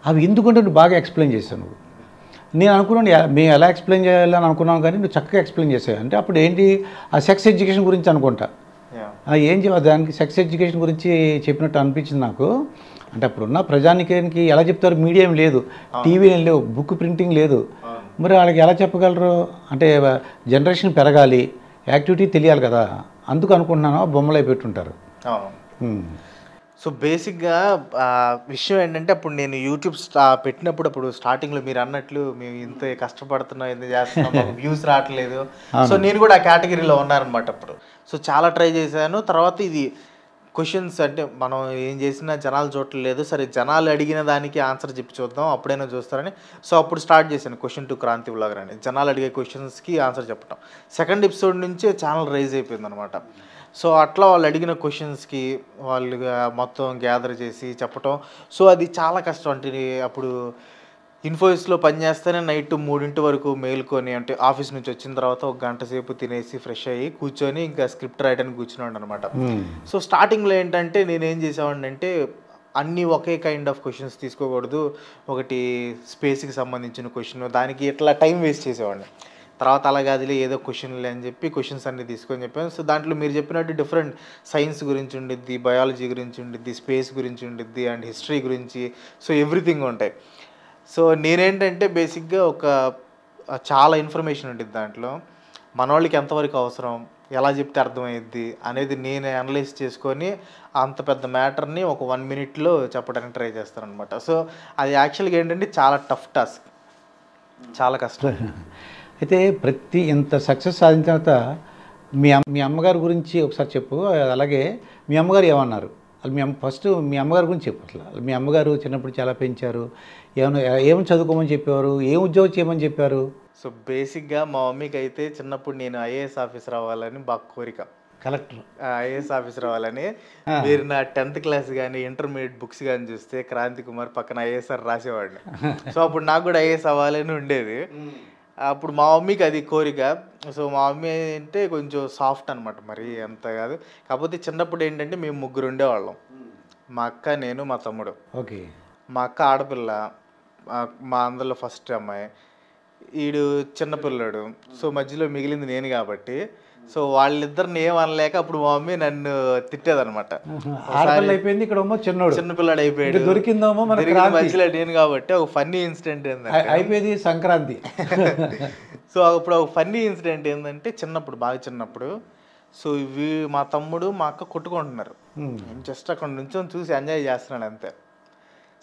అవి ఎందుకంటే నువ్వు బాగా ఎక్స్ప్లెయిన్ చేశావు నువ్వు. నేను అనుకున్నాను మేము ఎలా ఎక్స్ప్లెయిన్ చేయాలని అనుకున్నాను, కానీ నువ్వు చక్కగా ఎక్స్ప్లెయిన్ చేసావు. అంటే అప్పుడు ఏంటి, ఆ సెక్స్ ఎడ్యుకేషన్ గురించి అనుకుంటా. ఏం దానికి సెక్స్ ఎడ్యుకేషన్ గురించి చెప్పినట్టు అనిపించింది నాకు. అంటే అప్పుడున్న ప్రజానికానికి ఎలా చెప్తారు, మీడియం లేదు, టీవీ లేవు, బుక్ ప్రింటింగ్ లేదు, మరి వాళ్ళకి ఎలా చెప్పగలరు? అంటే జనరేషన్ పెరగాలి, యాక్టివిటీ తెలియాలి కదా, అందుకు అనుకుంటున్నాను బొమ్మలు అయి పెట్టుంటారు. సో బేసిక్గా విషయం ఏంటంటే, అప్పుడు నేను యూట్యూబ్ పెట్టినప్పుడు, అప్పుడు స్టార్టింగ్లో మీరు అన్నట్లు మేము ఇంత కష్టపడుతున్నాం, ఎంత చేస్తున్నాం, వ్యూస్ రావట్లేదు. సో నేను కూడా ఆ కేటగిరీలో ఉన్నానమాట అప్పుడు. సో చాలా ట్రై చేశాను. తర్వాత ఇది క్వశ్చన్స్ అంటే మనం ఏం చేసినా జనాలు చూడట్లేదు, సరే జనాలు అడిగిన దానికి ఆన్సర్ చెప్పి చూద్దాం, అప్పుడైనా చూస్తారని. సో అప్పుడు స్టార్ట్ చేశాను క్వశ్చన్ టు క్రాంతి వ్లాగర్ అని, జనాలు అడిగే క్వశ్చన్స్కి ఆన్సర్ చెప్పటం. సెకండ్ ఎపిసోడ్ నుంచే ఛానల్ రైజ్ అయిపోయింది అనమాట. సో అట్లా వాళ్ళు అడిగిన క్వశ్చన్స్కి వాళ్ళు మొత్తం గ్యాదర్ చేసి చెప్పటం. సో అది చాలా కష్టం. అంటే అప్పుడు ఇన్ఫోసిస్లో పనిచేస్తేనే నైట్ 3 వరకు మేల్కొని, అంటే ఆఫీస్ నుంచి వచ్చిన తర్వాత 1 గంట సేపు తినేసి ఫ్రెష్ అయ్యి కూర్చొని ఇంకా స్క్రిప్ట్ రాయడానికి కూర్చున్నాడు అనమాట. సో స్టార్టింగ్లో ఏంటంటే నేనేం చేసేవాడిని అంటే, అన్నీ ఒకే కైండ్ ఆఫ్ క్వశ్చన్స్ తీసుకోకూడదు, ఒకటి స్పేస్కి సంబంధించిన క్వశ్చన్, దానికి ఇట్లా టైం వేస్ట్ చేసేవాడిని. తర్వాత అలా కాదులే ఏదో క్వశ్చన్లే అని చెప్పి క్వశ్చన్స్ అన్నీ తీసుకొని చెప్పాను. సో దాంట్లో మీరు చెప్పినట్టు డిఫరెంట్ సైన్స్ గురించి ఉండిద్ది, బయాలజీ గురించి ఉండిద్ది, స్పేస్ గురించి ఉండిద్ది, అండ్ హిస్టరీ గురించి, సో ఎవ్రీథింగ్ ఉంటాయి. సో నేనేంటంటే బేసిక్గా చాలా ఇన్ఫర్మేషన్ ఉంటుంది దాంట్లో, మన వాళ్ళకి ఎంతవరకు అవసరం, ఎలా చెప్తే అర్థమయ్యిద్ది అనేది నేను అనలైజ్ చేసుకొని అంత పెద్ద మ్యాటర్ని ఒక 1 minute చెప్పడానికి ట్రై చేస్తాను అనమాట. సో అది యాక్చువల్గా ఏంటంటే చాలా టఫ్ టాస్క్, చాలా కష్టం. అయితే ఇంత సక్సెస్ సాధించిన తర్వాత మీ అమ్మగారి గురించి ఒకసారి చెప్పు. అలాగే మీ అమ్మగారు ఏమన్నారు? ఫస్ట్ మీ అమ్మగారి గురించి చెప్పు. అసలు మీ అమ్మగారు చిన్నప్పుడు చాలా పెంచారు, ఏమని చదువుకోమని చెప్పేవారు, ఏం ఉద్యోగం చేయమని చెప్పారు? సో బేసిక్గా మా మమ్మీకి అయితే చిన్నప్పుడు నేను ఐఏఎస్ ఆఫీసర్ అవ్వాలని బాగా కోరిక. కలెక్టర్, ఐఏఎస్ ఆఫీసర్ అవ్వాలని. మీరు నా 10th క్లాస్ కానీ ఇంటర్మీడియట్ బుక్స్ కానీ చూస్తే క్రాంతి కుమార్ పక్కన ఐఏఎస్ఆర్ రాసేవాడిని. సో అప్పుడు నాకు కూడా ఐఏఎస్ అవ్వాలని ఉండేది. అప్పుడు మా మమ్మీకి అది కోరిక. సో మా మమ్మీ అంటే కొంచెం సాఫ్ట్ అనమాట, మరి అంత కాదు. కాకపోతే చిన్నప్పుడు ఏంటంటే మేము 3 ఉండేవాళ్ళం, మా అక్క, నేను, మా తమ్ముడు. ఓకే. మా అక్క ఆడపిల్ల, మా అందరిలో ఫస్ట్ అమ్మాయి, ఈడు చిన్నపిల్లడు. సో మధ్యలో మిగిలింది నేను కాబట్టి, సో వాళ్ళిద్దరిని ఏమనలేక అప్పుడు మా మమ్మీ నన్ను తిట్టేదనమాట. అయిపోయింది, ఇక్కడ చిన్నపిల్లాడు అయిపోయాడు, దొరికిందేమో మధ్యలో నేను కాబట్టి. ఒక ఫన్నీ ఇన్సిడెంట్ ఏంటంటే, అయిపోయింది సంక్రాంతి. సో అప్పుడు ఒక ఫన్నీ ఇన్సిడెంట్ ఏంటంటే, బాగా చిన్నప్పుడు, సో ఇవి మా తమ్ముడు మా అక్క కొట్టుకుంటున్నారు. జస్ట్ అక్కడ నుంచి చూసి ఎంజాయ్ చేస్తున్నాడు అంతే.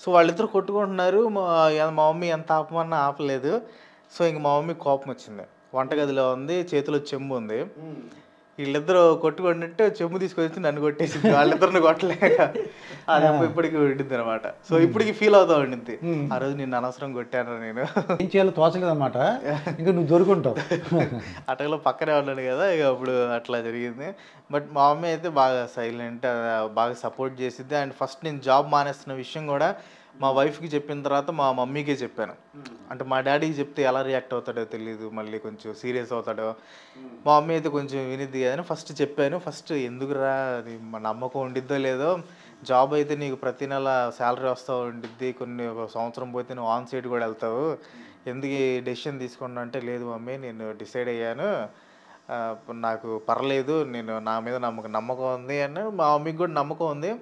సో వాళ్ళిద్దరు కొట్టుకుంటున్నారు, మా మమ్మీ ఎంత ఆపమన్నా ఆపలేదు. సో ఇంక మా మమ్మీ కోపం వచ్చింది. వంటగదిలో ఉంది, చేతిలో చెంబు ఉంది, వీళ్ళిద్దరూ కొట్టుకుంటుంటే చెంబు తీసుకొచ్చి నన్ను కొట్టేసింది, వాళ్ళిద్దరిని కొట్టలేక. అది ఇప్పటికి ఉండింది అనమాట. సో ఇప్పటికి ఫీల్ అవుతా ఉండింది, ఆ రోజు నిన్ను అనవసరం కొట్టాను, నేను ఏం చేయాలో తోచలేదు అనమాట, ఇంకా నువ్వు దొరుకుంటావు. అటలో పక్కనే ఉన్నాను కదా, ఇక అప్పుడు అట్లా జరిగింది. బట్ మా మమ్మీ అయితే బాగా సైలెంట్, బాగా సపోర్ట్ చేసిద్ది. అండ్ ఫస్ట్ నేను జాబ్ మానేస్తున్న విషయం కూడా మా వైఫ్కి చెప్పిన తర్వాత మా మమ్మీకే చెప్పాను. అంటే మా డాడీకి చెప్తే ఎలా రియాక్ట్ అవుతాడో తెలియదు, మళ్ళీ కొంచెం సీరియస్ అవుతాడో. మా మమ్మీ అయితే కొంచెం వినిద్ది కదని ఫస్ట్ చెప్పాను. ఫస్ట్ ఎందుకురా, అది మా నమ్మకం ఉండిద్దో లేదో, జాబ్ అయితే నీకు ప్రతి నెల శాలరీ వస్తూ ఉండిద్ది, ఒక సంవత్సరం పోతే నువ్వు ఆన్ సైడ్ కూడా వెళ్తావు, ఎందుకు ఈ డెసిషన్ తీసుకున్నా అంటే, లేదు మమ్మీ నేను డిసైడ్ అయ్యాను, నాకు పర్లేదు, నేను నా మీద నమ్మకం ఉంది అని. మా మమ్మీకి కూడా నమ్మకం ఉంది.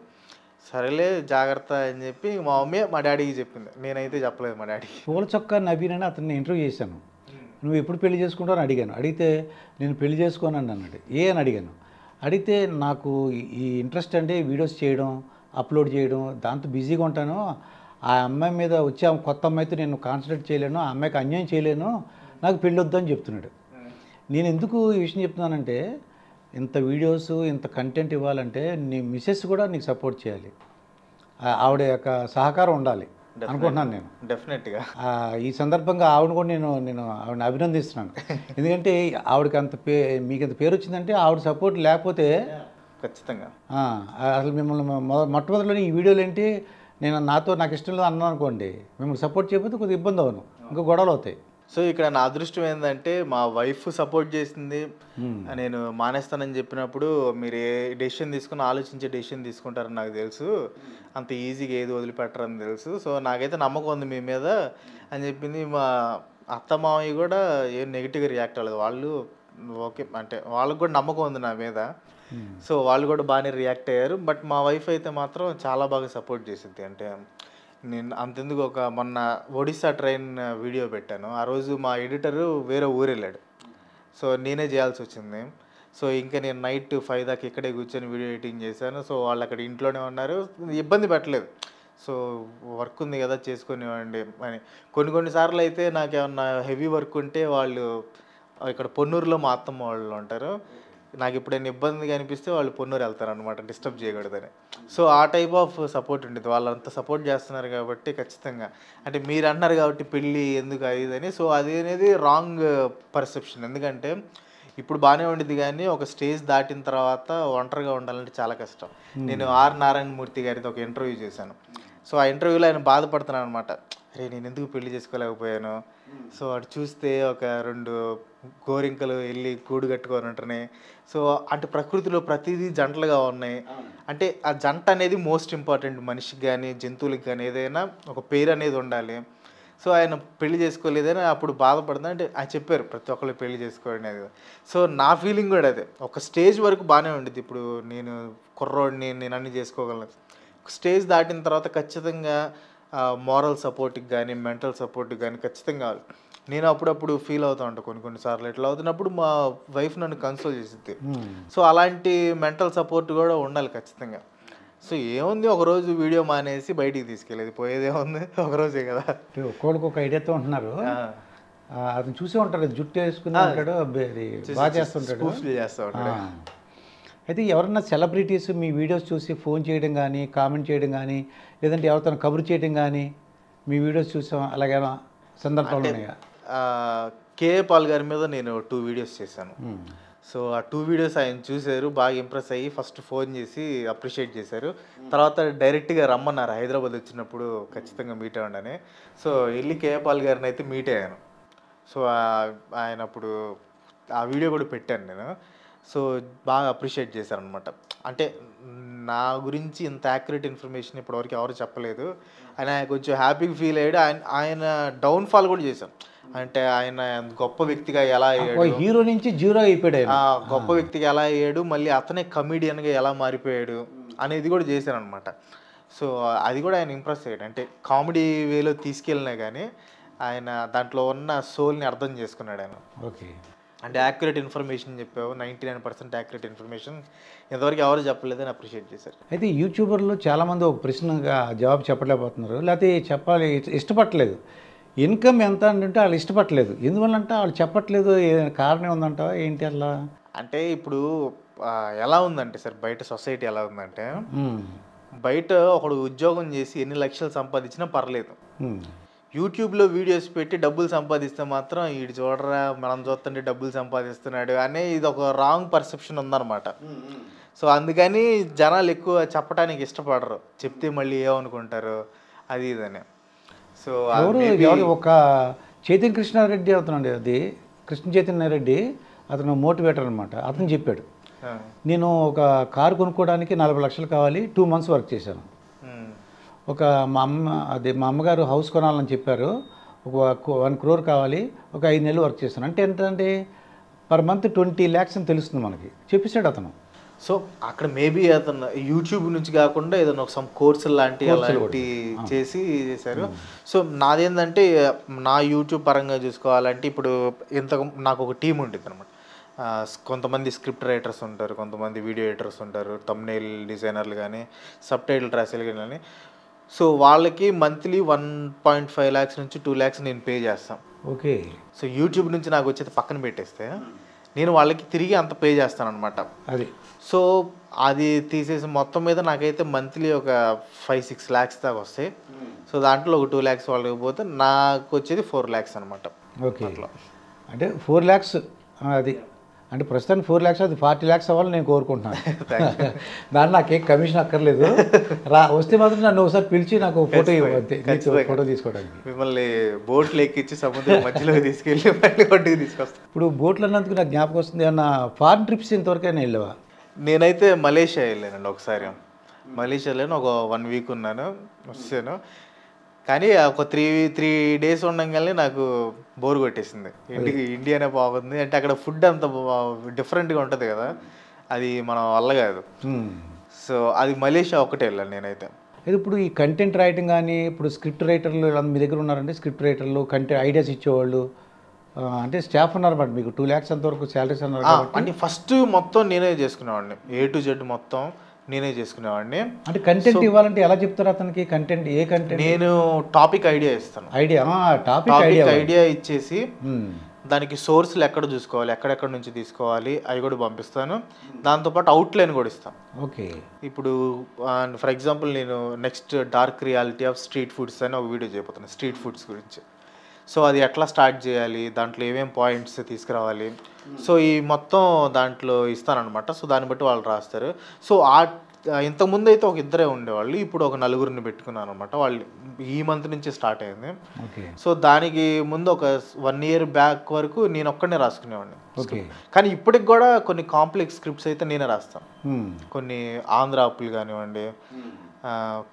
సరేలే జాగ్రత్త అని చెప్పి మా మమ్మీ మా డాడీకి చెప్పింది, నేనైతే చెప్పలేదు మా డాడీకి. పూల చొక్కా నవీన్ అని అతన్ని ఇంటర్వ్యూ చేశాను. నువ్వు ఎప్పుడు పెళ్లి చేసుకుంటావు అని అడిగాను. అడిగితే నేను పెళ్లి చేసుకోనని అన్నాడు. అని అడిగాను. అడిగితే నాకు ఈ ఇంట్రెస్ట్ అంటే వీడియోస్ చేయడం, అప్లోడ్ చేయడం, దాంతో బిజీగా ఉంటాను, ఆ అమ్మాయి మీద వచ్చే కొత్త అమ్మాయితో నేను కాన్సన్ట్రేట్ చేయలేను, ఆ అమ్మాయికి అన్యాయం చేయలేను, నాకు పెళ్ళి వద్దని చెప్తున్నాడు. నేను ఎందుకు ఈ విషయం చెప్తున్నానంటే, ఇంత వీడియోస్ ఇంత కంటెంట్ ఇవ్వాలంటే నీ మిస్సెస్ కూడా నీకు సపోర్ట్ చేయాలి, ఆవిడ యొక్క సహకారం ఉండాలి అనుకుంటున్నాను నేను. డెఫినెట్గా ఈ సందర్భంగా ఆవిడ కూడా నేను ఆవిడని అభినందిస్తున్నాను. ఎందుకంటే ఆవిడకి మీకు అంత పేరు వచ్చిందంటే ఆవిడ సపోర్ట్ లేకపోతే ఖచ్చితంగా అసలు మిమ్మల్ని మొట్టమొదటిలో ఈ వీడియోలు ఏంటి, నాకు ఇష్టం లేదు అన్నాను అనుకోండి, మిమ్మల్ని సపోర్ట్ చేయకపోతే కొద్దిగా ఇబ్బంది అవును, ఇంకా గొడవలు అవుతాయి. సో ఇక్కడ నా అదృష్టం ఏంటంటే మా వైఫ్ సపోర్ట్ చేసింది. నేను మానేస్తానని చెప్పినప్పుడు మీరు ఏ డెసిషన్ తీసుకుని ఆలోచించే డెసిషన్ తీసుకుంటారని నాకు తెలుసు, అంత ఈజీగా ఏది వదిలిపెట్టరని తెలుసు. సో నాకైతే నమ్మకం ఉంది మీ మీద అని చెప్పింది. మా అత్త మామయ్య కూడా ఏం నెగిటివ్గా రియాక్ట్ అవ్వలేదు. వాళ్ళు ఓకే అంటే వాళ్ళకి కూడా నమ్మకం ఉంది నా మీద. సో వాళ్ళు కూడా బాగానే రియాక్ట్ అయ్యారు. బట్ మా వైఫ్ అయితే మాత్రం చాలా బాగా సపోర్ట్ చేసింది. అంటే నేను అంతెందుకు మొన్న ఒడిస్సా ట్రైన్ వీడియో పెట్టాను. ఆ రోజు మా ఎడిటరు వేరే ఊరు వెళ్ళాడు. సో నేనే చేయాల్సి వచ్చింది. సో ఇంకా నేను నైట్ 5 దాకా ఇక్కడే కూర్చొని వీడియో ఎడిటింగ్ చేశాను. సో వాళ్ళు అక్కడ ఇంట్లోనే ఉన్నారు, ఇబ్బంది పెట్టలేదు. సో వర్క్ ఉంది కదా చేసుకునివ్వండి అని. కొన్నిసార్లు అయితే నాకు ఏమన్నా హెవీ వర్క్ ఉంటే వాళ్ళు ఇక్కడ పొన్నూరులో మా అత్తమ్మ వాళ్ళు ఉంటారు, నాకు ఎప్పుడైనా ఇబ్బందిగా అనిపిస్తే వాళ్ళు పొన్నూరు వెళ్తారు అనమాట, డిస్టర్బ్ చేయకూడదని. సో ఆ టైప్ ఆఫ్ సపోర్ట్ ఉండేది. వాళ్ళు అంత సపోర్ట్ చేస్తున్నారు కాబట్టి ఖచ్చితంగా అంటే మీరు అన్నారు కాబట్టి పెళ్ళి ఎందుకు అది అని. సో అది అనేది రాంగ్ పర్సెప్షన్. ఎందుకంటే ఇప్పుడు బాగానే ఉండేది కానీ ఒక స్టేజ్ దాటిన తర్వాత ఒంటరిగా ఉండాలంటే చాలా కష్టం. నేను ఆర్ నారాయణమూర్తి గారితో ఒక ఇంటర్వ్యూ చేశాను. సో ఆ ఇంటర్వ్యూలో ఆయన బాధపడుతున్నాను అనమాట, అరే నేను ఎందుకు పెళ్లి చేసుకోలేకపోయాను. సో అటు చూస్తే ఒక 2 గోరింకలు వెళ్ళి గూడు కట్టుకొని ఉంటున్నాయి. సో అంటే ప్రకృతిలో ప్రతిదీ జంటలుగా ఉన్నాయి. అంటే ఆ జంట అనేది మోస్ట్ ఇంపార్టెంట్ మనిషికి కానీ జంతువులకి కానీ. ఏదైనా ఒక పేరు అనేది ఉండాలి. సో ఆయన పెళ్లి చేసుకోలేదని అప్పుడు బాధపడుతుంది. అంటే ఆయన చెప్పారు ప్రతి ఒక్కళ్ళు పెళ్లి చేసుకోండి అనేది. సో నా ఫీలింగ్ కూడా అదే. ఒక స్టేజ్ వరకు బాగానే ఉండేది. ఇప్పుడు నేను కుర్రోడిని, నేను అన్నీ చేసుకోగలను. స్టేజ్ దాటిన తర్వాత ఖచ్చితంగా మోరల్ సపోర్ట్కి కానీ మెంటల్ సపోర్ట్కి కానీ ఖచ్చితంగా కావాలి. నేను అప్పుడప్పుడు ఫీల్ అవుతూ ఉంటాను కొన్నిసార్లు. ఇట్లా అవుతున్నప్పుడు మా వైఫ్ నన్ను కన్సోల్ చేసిద్ది. సో అలాంటి మెంటల్ సపోర్ట్ కూడా ఉండాలి ఖచ్చితంగా. సో ఏముంది, ఒకరోజు వీడియో మానేసి బయటికి తీసుకెళ్ళేది, పోయేదేముంది, ఒకరోజే కదా. ఒక్కొక్కడికి ఒక ఐడియాతో ఉంటున్నారు. అతను చూసే ఉంటాడు, జుట్టు వేసుకుని ఉంటాడు, బాగా చేస్తుంటాడు, చేస్తూ ఉంటాడు. అయితే ఎవరన్నా సెలబ్రిటీస్ మీ వీడియోస్ చూసి ఫోన్ చేయడం కానీ, కామెంట్ చేయడం కానీ, లేదంటే ఎవరితో కబురు చేయడం కానీ మీ వీడియోస్ చూసాం అలాగేనా సందర్భాలు ఉన్నాయా? కేఏ పాల్ గారి మీద నేను 2 వీడియోస్ చేశాను. సో ఆ 2 వీడియోస్ ఆయన చూశారు, బాగా ఇంప్రెస్ అయ్యి ఫస్ట్ ఫోన్ చేసి అప్రిషియేట్ చేశారు. తర్వాత డైరెక్ట్గా రమ్మన్నారు, హైదరాబాద్ వచ్చినప్పుడు ఖచ్చితంగా మీట్ అవ్వండి. సో వెళ్ళి కేఏ పాల్ గారిని అయితే మీట్ అయ్యాను. సో ఆయన అప్పుడు ఆ వీడియో కూడా పెట్టాను నేను. సో బాగా అప్రిషియేట్ చేశారనమాట. అంటే నా గురించి ఇంత యాక్యురేట్ ఇన్ఫర్మేషన్ ఇప్పటివరకు ఎవరు చెప్పలేదు అని ఆయన కొంచెం హ్యాపీగా ఫీల్ అయ్యాడు. ఆయన డౌన్ఫాల్ కూడా చేశాం. అంటే ఆయన గొప్ప వ్యక్తిగా ఎలా అయ్యాడు, హీరో నుంచి జీరో అయిపోయాడు, గొప్ప వ్యక్తిగా ఎలా అయ్యాడు, మళ్ళీ అతనే కమీడియన్గా ఎలా మారిపోయాడు అనేది కూడా చేశారనమాట. సో అది కూడా ఆయన ఇంప్రెస్ అయ్యాడు. అంటే కామెడీ వేలో తీసుకెళ్ళినా కానీ ఆయన దాంట్లో ఉన్న సోల్ని అర్థం చేసుకున్నాడు ఆయన. ఓకే, అంటే యాక్యురేట్ ఇన్ఫర్మేషన్ చెప్పావు, 99% యాక్యురేట్ ఇన్ఫర్మేషన్ ఇంతవరకు ఎవరు చెప్పలేదని అప్రిషియేట్ చేశారు. అయితే యూట్యూబర్లు చాలామంది ఒక ప్రశ్నగా జవాబు చెప్పలేకపోతున్నారు, లేకపోతే చెప్పాలి ఇష్టపడలేదు. ఇన్కమ్ ఎంత అంటే వాళ్ళు ఇష్టపడలేదు. ఎందువల్లంటే వాళ్ళు చెప్పట్లేదు, ఏదైనా కారణం ఉందంటావా ఏంటి అలా? అంటే ఇప్పుడు ఎలా ఉందంటే సార్, బయట సొసైటీ ఎలా ఉందంటే, బయట ఒకడు ఉద్యోగం చేసి ఎన్ని లక్షలు సంపాదించినా పర్లేదు, యూట్యూబ్లో వీడియోస్ పెట్టి డబ్బులు సంపాదిస్తే మాత్రం వీడు చూడరా మనం చూస్తుంటే డబ్బులు సంపాదిస్తున్నాడు అనే ఇది ఒక రాంగ్ పర్సెప్షన్ ఉందన్నమాట. సో అందుకని జనాలు ఎక్కువ చెప్పడానికి ఇష్టపడరు, చెప్తే మళ్ళీ ఏమనుకుంటారు అది ఇదని. సో ఒక చైతన్య కృష్ణారెడ్డి అవుతున్నాడు, అది కృష్ణ చైతన్య రెడ్డి, అతను మోటివేటర్ అనమాట. అతను చెప్పాడు, నేను ఒక కారు కొనుక్కోవడానికి 40 లక్షలు కావాలి, 2 months వర్క్ చేశాను. ఒక మా అమ్మగారు హౌస్ కొనాలని చెప్పారు, ఒక 1 crore కావాలి, ఒక 5 నెలలు వర్క్ చేస్తాను. అంటే ఏంటంటే పర్ మంత్ 20 lakhs అని తెలుస్తుంది మనకి, చెప్పేశాడు అతను. సో అక్కడ మేబీ అతను యూట్యూబ్ నుంచి కాకుండా ఏదైనా ఒక సమ్ కోర్సు లాంటి అలాంటి చేశారు. సో నాదేంటంటే నా యూట్యూబ్ పరంగా చూసుకోవాలంటే ఇప్పుడు నాకు ఒక టీం ఉంటుంది అనమాట. కొంతమంది స్క్రిప్ట్ రైటర్స్ ఉంటారు, కొంతమంది వీడియో ఎడిటర్స్ ఉంటారు, థంబ్నెయిల్ డిజైనర్లు కానీ సబ్ టైటిల్ రాసేలు కానీ. సో వాళ్ళకి మంత్లీ 1.5 lakhs నుంచి 2 lakhs నేను పే చేస్తాను. ఓకే. సో యూట్యూబ్ నుంచి నాకు వచ్చేది పక్కన పెట్టేస్తే నేను వాళ్ళకి తిరిగి అంత పే చేస్తాను అనమాట. అది సో అది తీసేసి మొత్తం మీద నాకైతే మంత్లీ ఒక 5-6 lakhs దాకా వస్తాయి. సో దాంట్లో ఒక 2 lakhs వాళ్ళకి పోతే నాకు వచ్చేది 4 lakhs అనమాట. ఓకే, అంటే 4 lakhs అది అంటే ప్రస్తుతానికి 4 lakhs, అది 40 lakhs అవ్వాలని నేను కోరుకుంటున్నాను. దాన్ని నాకేం కమిషన్ అక్కర్లేదు. వస్తే మాత్రం నన్ను ఒకసారి పిలిచి నాకు ఫోటో ఇవ్వంతే, ఫోటో తీసుకోవడానికి. మిమ్మల్ని బోట్లు ఎక్కించి సముద్రం మధ్యలోకి తీసుకెళ్ళి మళ్ళీ ఒడ్డుకి తీసుకొస్తాను. ఇప్పుడు బోట్లు అన్నందుకు నాకు జ్ఞాపకం వస్తుంది, ఏమన్నా ఫారిన్ ట్రిప్స్ ఇంతవరకైనా వెళ్ళావా? నేనైతే మలేషియా వెళ్ళానండి ఒకసారి. మలేషియాలో ఒక 1 week ఉన్నాను, వచ్చాను. కానీ ఒక త్రీ డేస్ ఉండగానే నాకు బోర్ కొట్టేసింది. ఇండియానే బాగుంది అంటే అక్కడ ఫుడ్ అంత డిఫరెంట్గా ఉంటుంది కదా, అది మన వల్ల కాదు. సో అది మలేషియా ఒకటే వెళ్ళాను నేనైతే. ఇప్పుడు ఈ కంటెంట్ రైటింగ్ కానీ, ఇప్పుడు స్క్రిప్ట్ రైటర్లు మీ దగ్గర ఉన్నారంటే, స్క్రిప్ట్ రైటర్లు, కంటెంట్ ఐడియాస్ ఇచ్చేవాళ్ళు, అంటే స్టాఫ్ ఉన్నారు బట్ మీకు 2 lakhs అంతవరకు శాలరీస్ అన్నారు. అంటే ఫస్ట్ మొత్తం నేనే చేసుకునేవాడిని, A to Z మొత్తం నేనే చేసుకునేవాడిని. అంటే కంటెంట్ ఇవ్వాలంటే ఎలా చెప్తారు అతనికి? కంటెంట్ ఏ కంటెంట్? నేను టాపిక్ ఐడియా ఇస్తాను. టాపిక్ ఐడియా ఇచ్చేసి దానికి సోర్స్లు ఎక్కడ చూసుకోవాలి, ఎక్కడెక్కడ నుంచి తీసుకోవాలి అవి కూడా పంపిస్తాను. దాంతోపాటు అవుట్లైన్ కూడా ఇస్తాను. ఓకే. ఇప్పుడు ఫర్ ఎగ్జాంపుల్ నేను next dark reality of street foods అని ఒక వీడియో చేయబోతున్నాను, స్ట్రీట్ ఫుడ్స్ గురించి. సో అది ఎట్లా స్టార్ట్ చేయాలి, దాంట్లో ఏమేమి పాయింట్స్ తీసుకురావాలి, సో ఈ మొత్తం దాంట్లో ఇస్తానన్నమాట. సో దాన్ని బట్టి వాళ్ళు రాస్తారు. సో ఇంతకుముందు అయితే ఒక ఇద్దరే ఉండేవాళ్ళు, ఇప్పుడు ఒక 4 పెట్టుకున్నాను అనమాట. వాళ్ళు ఈ మంత్ నుంచి స్టార్ట్ అయింది. సో దానికి ముందు ఒక 1 year బ్యాక్ వరకు నేను ఒక్కడనే రాసుకునేవాడిని. కానీ ఇప్పటికి కూడా కొన్ని కాంప్లెక్స్ స్క్రిప్ట్స్ అయితే నేనే రాస్తాను. కొన్ని ఆంధ్ర అప్పులు కానివ్వండి,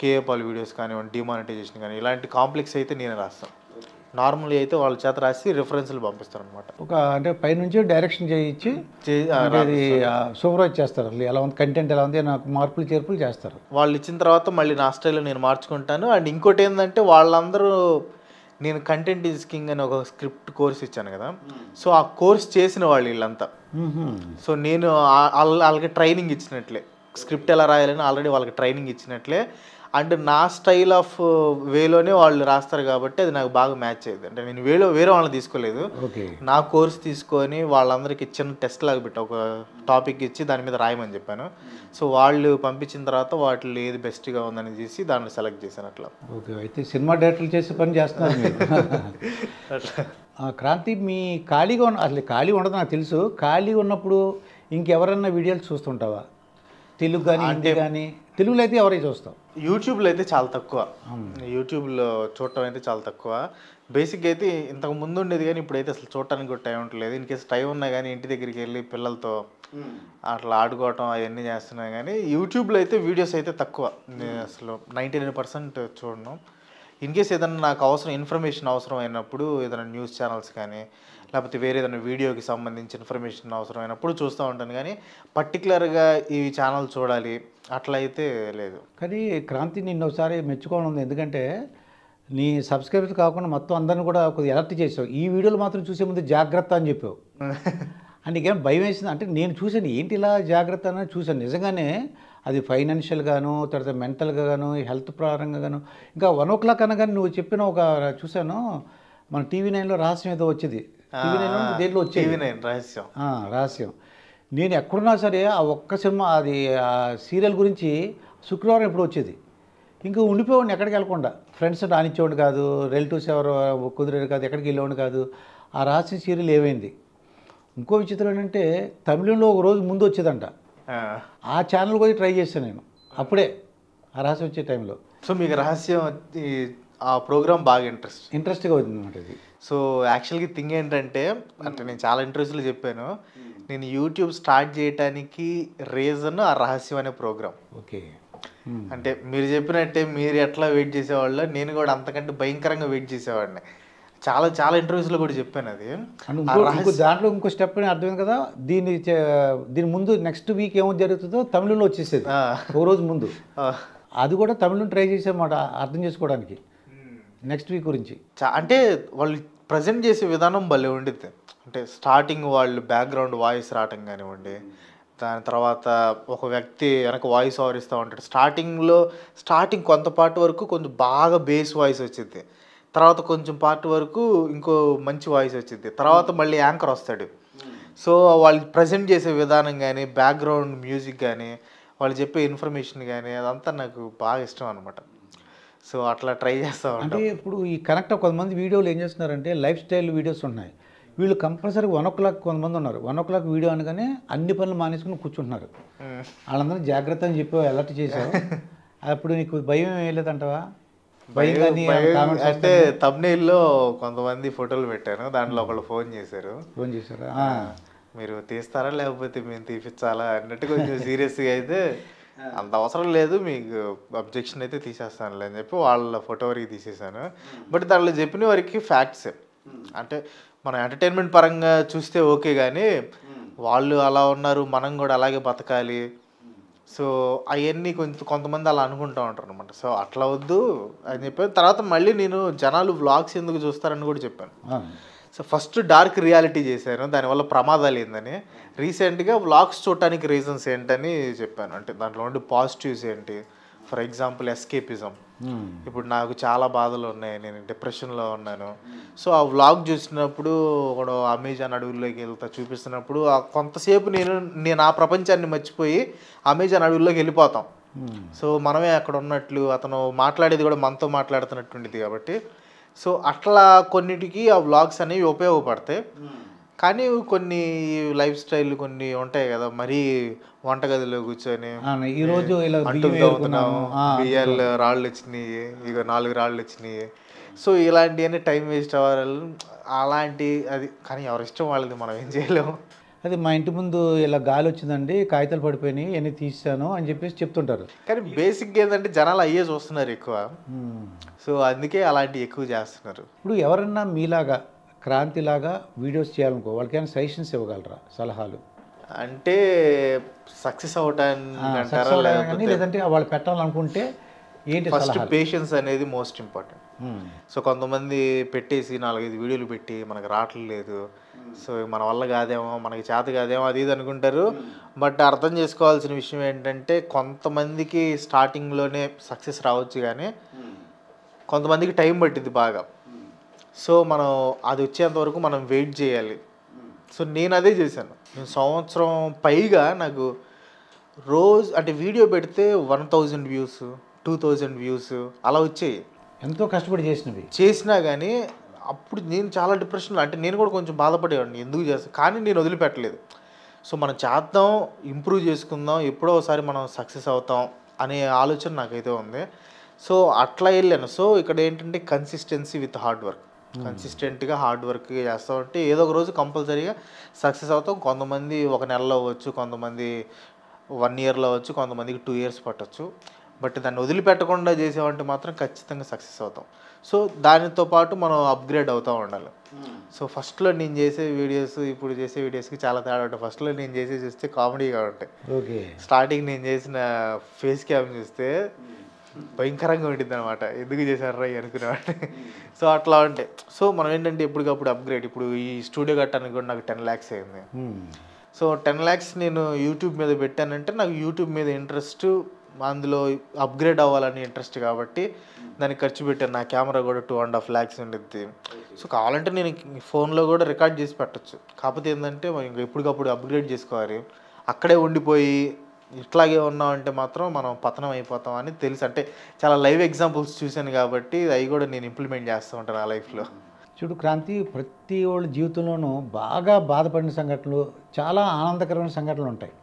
కేఏపాల్ వీడియోస్ కానివ్వండి, డిమానిటైజేషన్ కానీ, ఇలాంటి కాంప్లెక్స్ అయితే నేనే రాస్తాను. నార్మల్లీ అయితే వాళ్ళ చేత రాసి రిఫరెన్స్లు పంపిస్తారు అనమాట. ఒక అంటే పైనుంచి డైరెక్షన్ చేయించి అది సూపర్వైజ్ చేస్తారు. ఎలా ఉంది కంటెంట్, ఎలా ఉంది, నాకు మార్పులు చేర్పులు చేస్తారు. వాళ్ళు ఇచ్చిన తర్వాత మళ్ళీ నా స్టైల్లో నేను మార్చుకుంటాను. అండ్ ఇంకోటి ఏంటంటే వాళ్ళందరూ, నేను కంటెంట్ ఈజ్ కింగ్ అని ఒక స్క్రిప్ట్ కోర్స్ ఇచ్చాను కదా, సో ఆ కోర్స్ చేసిన వాళ్ళు వీళ్ళంతా. సో నేను వాళ్ళకి ట్రైనింగ్ ఇచ్చినట్లే, స్క్రిప్ట్ ఎలా రాయాలని ఆల్రెడీ వాళ్ళకి ట్రైనింగ్ ఇచ్చినట్లే. అండ్ నా స్టైల్ ఆఫ్ వేలోనే వాళ్ళు రాస్తారు కాబట్టి అది నాకు బాగా మ్యాచ్ అయ్యింది. అంటే నేను వేరే వాళ్ళని తీసుకోలేదు, నా కోర్స్ తీసుకొని వాళ్ళందరికీ చిన్న టెస్ట్ లాగా పెట్టి ఒక టాపిక్ ఇచ్చి దాని మీద రాయమని చెప్పాను. సో వాళ్ళు పంపించిన తర్వాత వాటిలో ఏది బెస్ట్గా ఉందని చూసి దాన్ని సెలెక్ట్ చేశాను. అట్లా. ఓకే. అయితే సినిమా డైరెక్టర్లు చేసే పని చేస్తున్నారు మీరు. క్రాంతి, మీ ఖాళీగా అసలు ఖాళీ ఉండదు నాకు తెలుసు. ఖాళీగా ఉన్నప్పుడు ఇంకెవరన్నా వీడియోలు చూస్తుంటావా? తెలుగు కానీ హిందీ కానీ? తెలుగులో అయితే ఎవరైతే చూస్తాం, యూట్యూబ్లో అయితే చాలా తక్కువ. యూట్యూబ్లో చూడటం అయితే చాలా తక్కువ. బేసిక్గా అయితే ఇంతకు ముందు ఉండేది కానీ ఇప్పుడైతే అసలు చూడటానికి కూడా టైం ఉండలేదు. ఇన్ కేసు టైం ఉన్నా కానీ ఇంటి దగ్గరికి వెళ్ళి పిల్లలతో అట్లా ఆడుకోవటం అవన్నీ చేస్తున్నా కానీ యూట్యూబ్లో అయితే వీడియోస్ అయితే తక్కువ. నేను అసలు 99% చూడను. ఇన్ కేస్ ఏదైనా నాకు ఇన్ఫర్మేషన్ అవసరం అయినప్పుడు, ఏదైనా న్యూస్ ఛానల్స్ కానీ లేకపోతే వేరే ఏదైనా వీడియోకి సంబంధించి ఇన్ఫర్మేషన్ అవసరమైనప్పుడు చూస్తూ ఉంటాను. కానీ పర్టికులర్గా ఈ ఛానల్ చూడాలి అట్లా అయితే లేదు. కానీ క్రాంతి, నిన్న ఒకసారి మెచ్చుకోవడం ఉంది. ఎందుకంటే నీ సబ్స్క్రైబర్స్ కాకుండా మొత్తం అందరిని కూడా కొద్దిగా అలర్ట్ చేసావు. ఈ వీడియోలు మాత్రం చూసే ముందు జాగ్రత్త అని చెప్పావు. అంటే నీకేం భయం వేసింది? అంటే నేను చూసాను, ఏంటి ఇలా జాగ్రత్త అని చూశాను. నిజంగానే అది ఫైనాన్షియల్గాను, తర్వాత మెంటల్గా గాను, హెల్త్ పరంగా గాను. ఇంకా 1 o'clock అనగానే నువ్వు చెప్పిన ఒక చూశాను, మన TV9లో రహస్యం ఏదో వచ్చేది. TV9 దేంట్లో వచ్చేది రహస్యం. నేను ఎక్కడున్నా సరే ఆ ఒక్క సినిమా, అది ఆ సీరియల్ గురించి శుక్రవారం ఎప్పుడు వచ్చేది. ఇంకా ఉండిపోయాడు, ఎక్కడికి వెళ్ళకుండా. ఫ్రెండ్స్ రానిచ్చేవాడు కాదు, రిలేటివ్స్ ఎవరు కుదిరేది కాదు, ఎక్కడికి వెళ్ళేవాడు కాదు. ఆ రహస్యం సీరియల్ ఏమైంది? ఇంకో విచిత్రం ఏంటంటే తమిళంలో ఒక రోజు ముందు వచ్చేదంట. ఆ ఛానల్ కూడా ట్రై చేశాను నేను అప్పుడే, ఆ రహస్యం వచ్చే టైంలో. సో మీకు రహస్యం ఆ ప్రోగ్రామ్ బాగా ఇంట్రెస్ట్గా అవుతుంది అన్నమాట ఇది. సో యాక్చువల్గా థింగ్ ఏంటంటే, అంటే నేను చాలా ఇంట్రెస్ట్లో చెప్పాను, నేను యూట్యూబ్ స్టార్ట్ చేయడానికి రీజన్ ఆ రహస్యం అనే ప్రోగ్రామ్. ఓకే. అంటే మీరు చెప్పినట్టే మీరు ఎట్లా వెయిట్ చేసేవాళ్ళు, నేను కూడా అంతకంటే భయంకరంగా వెయిట్ చేసేవాడిని. చాలా చాలా ఇంటర్వ్యూస్లో కూడా చెప్పాను అది. దాంట్లో ఇంకో స్టెప్ అని అర్థమైంది కదా, దీని ముందు నెక్స్ట్ వీక్ ఏమో జరుగుతుందో తమిళంలో వచ్చేసేది ఒక రోజు ముందు. అది కూడా తమిళం ట్రై చేసేమాట అర్థం చేసుకోవడానికి నెక్స్ట్ వీక్ గురించి. అంటే వాళ్ళు ప్రజెంట్ చేసే విధానం భలే ఉండిద్ది. అంటే స్టార్టింగ్ వాళ్ళు బ్యాక్గ్రౌండ్ వాయిస్ రావటం కానివ్వండి, దాని తర్వాత ఒక వ్యక్తి వెనక వాయిస్ ఓవర్ ఇస్తూ ఉంటాడు. స్టార్టింగ్ కొంత పార్ట్ వరకు కొంచెం బాగా బేస్ వాయిస్ వచ్చింది, తర్వాత కొంచెం పార్ట్ వరకు ఇంకో మంచి వాయిస్ వచ్చింది, తర్వాత మళ్ళీ యాంకర్ వస్తాడు. సో వాళ్ళు ప్రజెంట్ చేసే విధానం కానీ, బ్యాక్గ్రౌండ్ మ్యూజిక్ కానీ, వాళ్ళు చెప్పే ఇన్ఫర్మేషన్ కానీ, అదంతా నాకు బాగా ఇష్టం అనమాట. సో అట్లా ట్రై చేస్తా ఉంటాను. అంటే ఇప్పుడు ఈ కనెక్ట్ కొంతమంది వీడియోలు ఏం చేస్తున్నారంటే లైఫ్ స్టైల్ వీడియోస్ ఉన్నాయి. వీళ్ళు కంపల్సరీ 1 o'clock కొంతమంది ఉన్నారు. 1 o'clock వీడియో అనగానే అన్ని పనులు మానేసుకుని కూర్చుంటున్నారు. వాళ్ళందరూ జాగ్రత్త అని చెప్పి అలర్ట్ చేశావు. అప్పుడు నీకు భయం ఏం లేదంటావా? భయం కానీ కామెంట్స్ అంటే తమ్నెయిల్లో కొంతమంది ఫోటోలు పెట్టాను, దాంట్లో ఒకళ్ళు ఫోన్ చేశారా? మీరు తీస్తారా లేకపోతే మేము తీపిచ్చాలా అన్నట్టు కొంచెం సీరియస్గా అయితే అంత అవసరం లేదు, మీకు అబ్జెక్షన్ అయితే తీసేస్తానులే అని చెప్పి వాళ్ళ ఫోటో వరకు తీసేసాను. బట్ దాంట్లో చెప్పిన వరకు ఫ్యాక్ట్స్, అంటే మనం ఎంటర్టైన్మెంట్ పరంగా చూస్తే ఓకే, కానీ వాళ్ళు అలా ఉన్నారు, మనం కూడా అలాగే బతకాలి. సో అవన్నీ కొంతమంది అలా అనుకుంటూ ఉంటారు అనమాట. సో అట్లా వద్దు అని చెప్పాను. తర్వాత మళ్ళీ నేను జనాలు వ్లాగ్స్ ఎందుకు చూస్తారని కూడా చెప్పాను. సో ఫస్ట్ డార్క్ రియాలిటీ చేశాను, దానివల్ల ప్రమాదాలు ఏందని. రీసెంట్గా వ్లాగ్స్ చూడటానికి రీజన్స్ ఏంటని చెప్పాను. అంటే దాంట్లో ఉండే పాజిటివ్స్ ఏంటి, ఫర్ ఎగ్జాంపుల్ ఎస్కేపిజం. ఇప్పుడు నాకు చాలా బాధలు ఉన్నాయి, నేను డిప్రెషన్లో ఉన్నాను. సో ఆ వ్లాగ్ చూసినప్పుడు ఒక అమెజాన్ అడవుల్లోకి వెళ్తా చూపిస్తున్నప్పుడు కొంతసేపు నేను ఆ ప్రపంచాన్ని మర్చిపోయి అమెజాన్ అడవుల్లోకి వెళ్ళిపోతాం. సో మనమే అక్కడ ఉన్నట్లు, అతను మాట్లాడేది కూడా మనతో మాట్లాడుతున్నట్టుండిది కాబట్టి. సో అట్లా కొన్నిటికి ఆ వ్లాగ్స్ అనేవి ఉపయోగపడతాయి. కానీ కొన్ని లైఫ్ స్టైల్ కొన్ని ఉంటాయి కదా, మరీ వంటగదిలో కూర్చొని ఈరోజు బియ్యాలు రాళ్ళు వచ్చినాయి, ఇక 4 రాళ్ళు వచ్చినాయి, సో ఇలాంటివన్నీ టైం వేస్ట్ అవ్వాలి అలాంటి అది. కానీ ఎవరిష్టం వాళ్ళది, మనం ఏం చేయలేము. అది మా ఇంటి ముందు ఇలా గాలి వచ్చిందండి, కాగితాలు పడిపోయినాయి, అన్నీ తీసాను అని చెప్పేసి చెప్తుంటారు. కానీ బేసిక్గా ఏంటంటే జనాలు అయ్యే చూస్తున్నారు ఎక్కువ. సో అందుకే అలాంటివి ఎక్కువ చేస్తున్నారు. ఇప్పుడు ఎవరన్నా మీలాగా క్రాంతిలాగా వీడియోస్ చేయాలనుకో, వాళ్ళకైనా సజెషన్స్ ఇవ్వగలరా, సలహాలు? అంటే సక్సెస్ అవటానికి లేదంటే వాళ్ళు పెట్టాలనుకుంటే ఏంటి? ఫస్ట్ పేషెన్స్ అనేది మోస్ట్ ఇంపార్టెంట్. సో కొంతమంది పెట్టేసి 4-5 వీడియోలు పెట్టి మనకు రావట్లేదు, సో మన వల్ల కాదేమో, మనకి చేత కాదేమో, అది ఇది అనుకుంటారు. బట్ అర్థం చేసుకోవాల్సిన విషయం ఏంటంటే కొంతమందికి స్టార్టింగ్లోనే సక్సెస్ రావచ్చు, కానీ కొంతమందికి టైం పట్టింది బాగా. సో మనం అది వచ్చేంత వరకు మనం వెయిట్ చేయాలి. సో నేను అదే చేశాను. నేను సంవత్సరం పైగా నాకు రోజు అంటే వీడియో పెడితే 1000 వ్యూస్ 2000 వ్యూస్ అలా వచ్చాయి. ఎంతో కష్టపడి చేసినా కానీ అప్పుడు నేను చాలా డిప్రెషన్లో, అంటే నేను కూడా కొంచెం బాధపడేవాడిని, ఎందుకు చేస్తాను, కానీ నేను వదిలిపెట్టలేదు. సో మనం చేద్దాం, ఇంప్రూవ్ చేసుకుందాం, ఎప్పుడో ఒకసారి మనం సక్సెస్ అవుతాం అనే ఆలోచన నాకైతే ఉంది. సో అట్లా వెళ్ళాను. సో ఇక్కడ ఏంటంటే కన్సిస్టెన్సీ విత్ హార్డ్ వర్క్. కన్సిస్టెంట్గా హార్డ్ వర్క్ చేస్తామంటే ఏదో ఒక రోజు కంపల్సరీగా సక్సెస్ అవుతాం. కొంతమంది 1 నెలలో అవ్వచ్చు, కొంతమంది 1 ఇయర్లో అవ్వచ్చు, కొంతమందికి 2 years పట్టవచ్చు. బట్ దాన్ని వదిలిపెట్టకుండా చేసామంటే మాత్రం ఖచ్చితంగా సక్సెస్ అవుతాం. సో దానితో పాటు మనం అప్గ్రేడ్ అవుతూ ఉండాలి. సో ఫస్ట్లో నేను చేసే వీడియోస్ ఇప్పుడు చేసే వీడియోస్కి చాలా తేడా ఉంటాయి. ఫస్ట్లో నేను చేసే చూస్తే కామెడీగా ఉంటాయి. స్టార్టింగ్ నేను చేసిన ఫేస్ క్యామ్ చూస్తే భయంకరంగా ఉంటుంది అనమాట, ఎందుకు చేశారు రా అనుకునేవాడిని. సో అట్లా ఉంటాయి. సో మనం ఏంటంటే ఎప్పటికప్పుడు అప్గ్రేడ్. ఇప్పుడు ఈ స్టూడియో కట్టడానికి కూడా నాకు 10 lakhs అయింది. సో 10 lakhs నేను యూట్యూబ్ మీద పెట్టానంటే నాకు యూట్యూబ్ మీద ఇంట్రెస్ట్, అందులో అప్గ్రేడ్ అవ్వాలని ఇంట్రెస్ట్ కాబట్టి దానికి ఖర్చు పెట్టాను. నా కెమెరా కూడా 2.5 lakhs ఉండిద్ది. సో కావాలంటే నేను ఫోన్లో కూడా రికార్డ్ చేసి పెట్టచ్చు. కాకపోతే ఏంటంటే ఇంకా ఎప్పటికప్పుడు అప్గ్రేడ్ చేసుకోవాలి. అక్కడే ఉండిపోయి ఇట్లాగే ఉన్నామంటే మాత్రం మనం పతనం అయిపోతాం అని తెలుసు. అంటే చాలా లైవ్ ఎగ్జాంపుల్స్ చూశాను కాబట్టి అవి కూడా నేను ఇంప్లిమెంట్ చేస్తూ ఉంటాను నా లైఫ్లో. చూడు క్రాంతి, ప్రతి వాళ్ళ జీవితంలోనూ బాగా బాధపడిన సంఘటనలు, చాలా ఆనందకరమైన సంఘటనలు ఉంటాయి.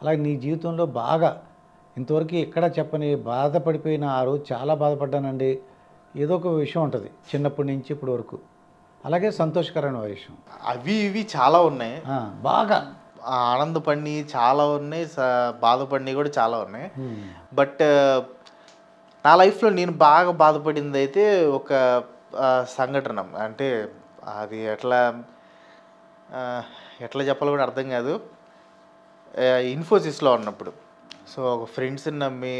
అలాగే నీ జీవితంలో బాగా ఇంతవరకు ఎక్కడా చెప్పని బాధపడిపోయిన ఆ రోజు చాలా బాధపడ్డానండి, ఏదో ఒక విషయం ఉంటుంది చిన్నప్పటి నుంచి ఇప్పటి వరకు. అలాగే సంతోషకరమైన విషయం, అవి ఇవి చాలా ఉన్నాయి. బాగా ఆనందపడినవి చాలా ఉన్నాయి, బాధపడినవి కూడా చాలా ఉన్నాయి. బట్ నా లైఫ్లో నేను బాగా బాధపడింది అయితే ఒక సంఘటన. అంటే అది ఎట్లా చెప్పాలో కూడా అర్థం కాదు. ఇన్ఫోసిస్లో ఉన్నప్పుడు సో ఒక ఫ్రెండ్స్ని నమ్మి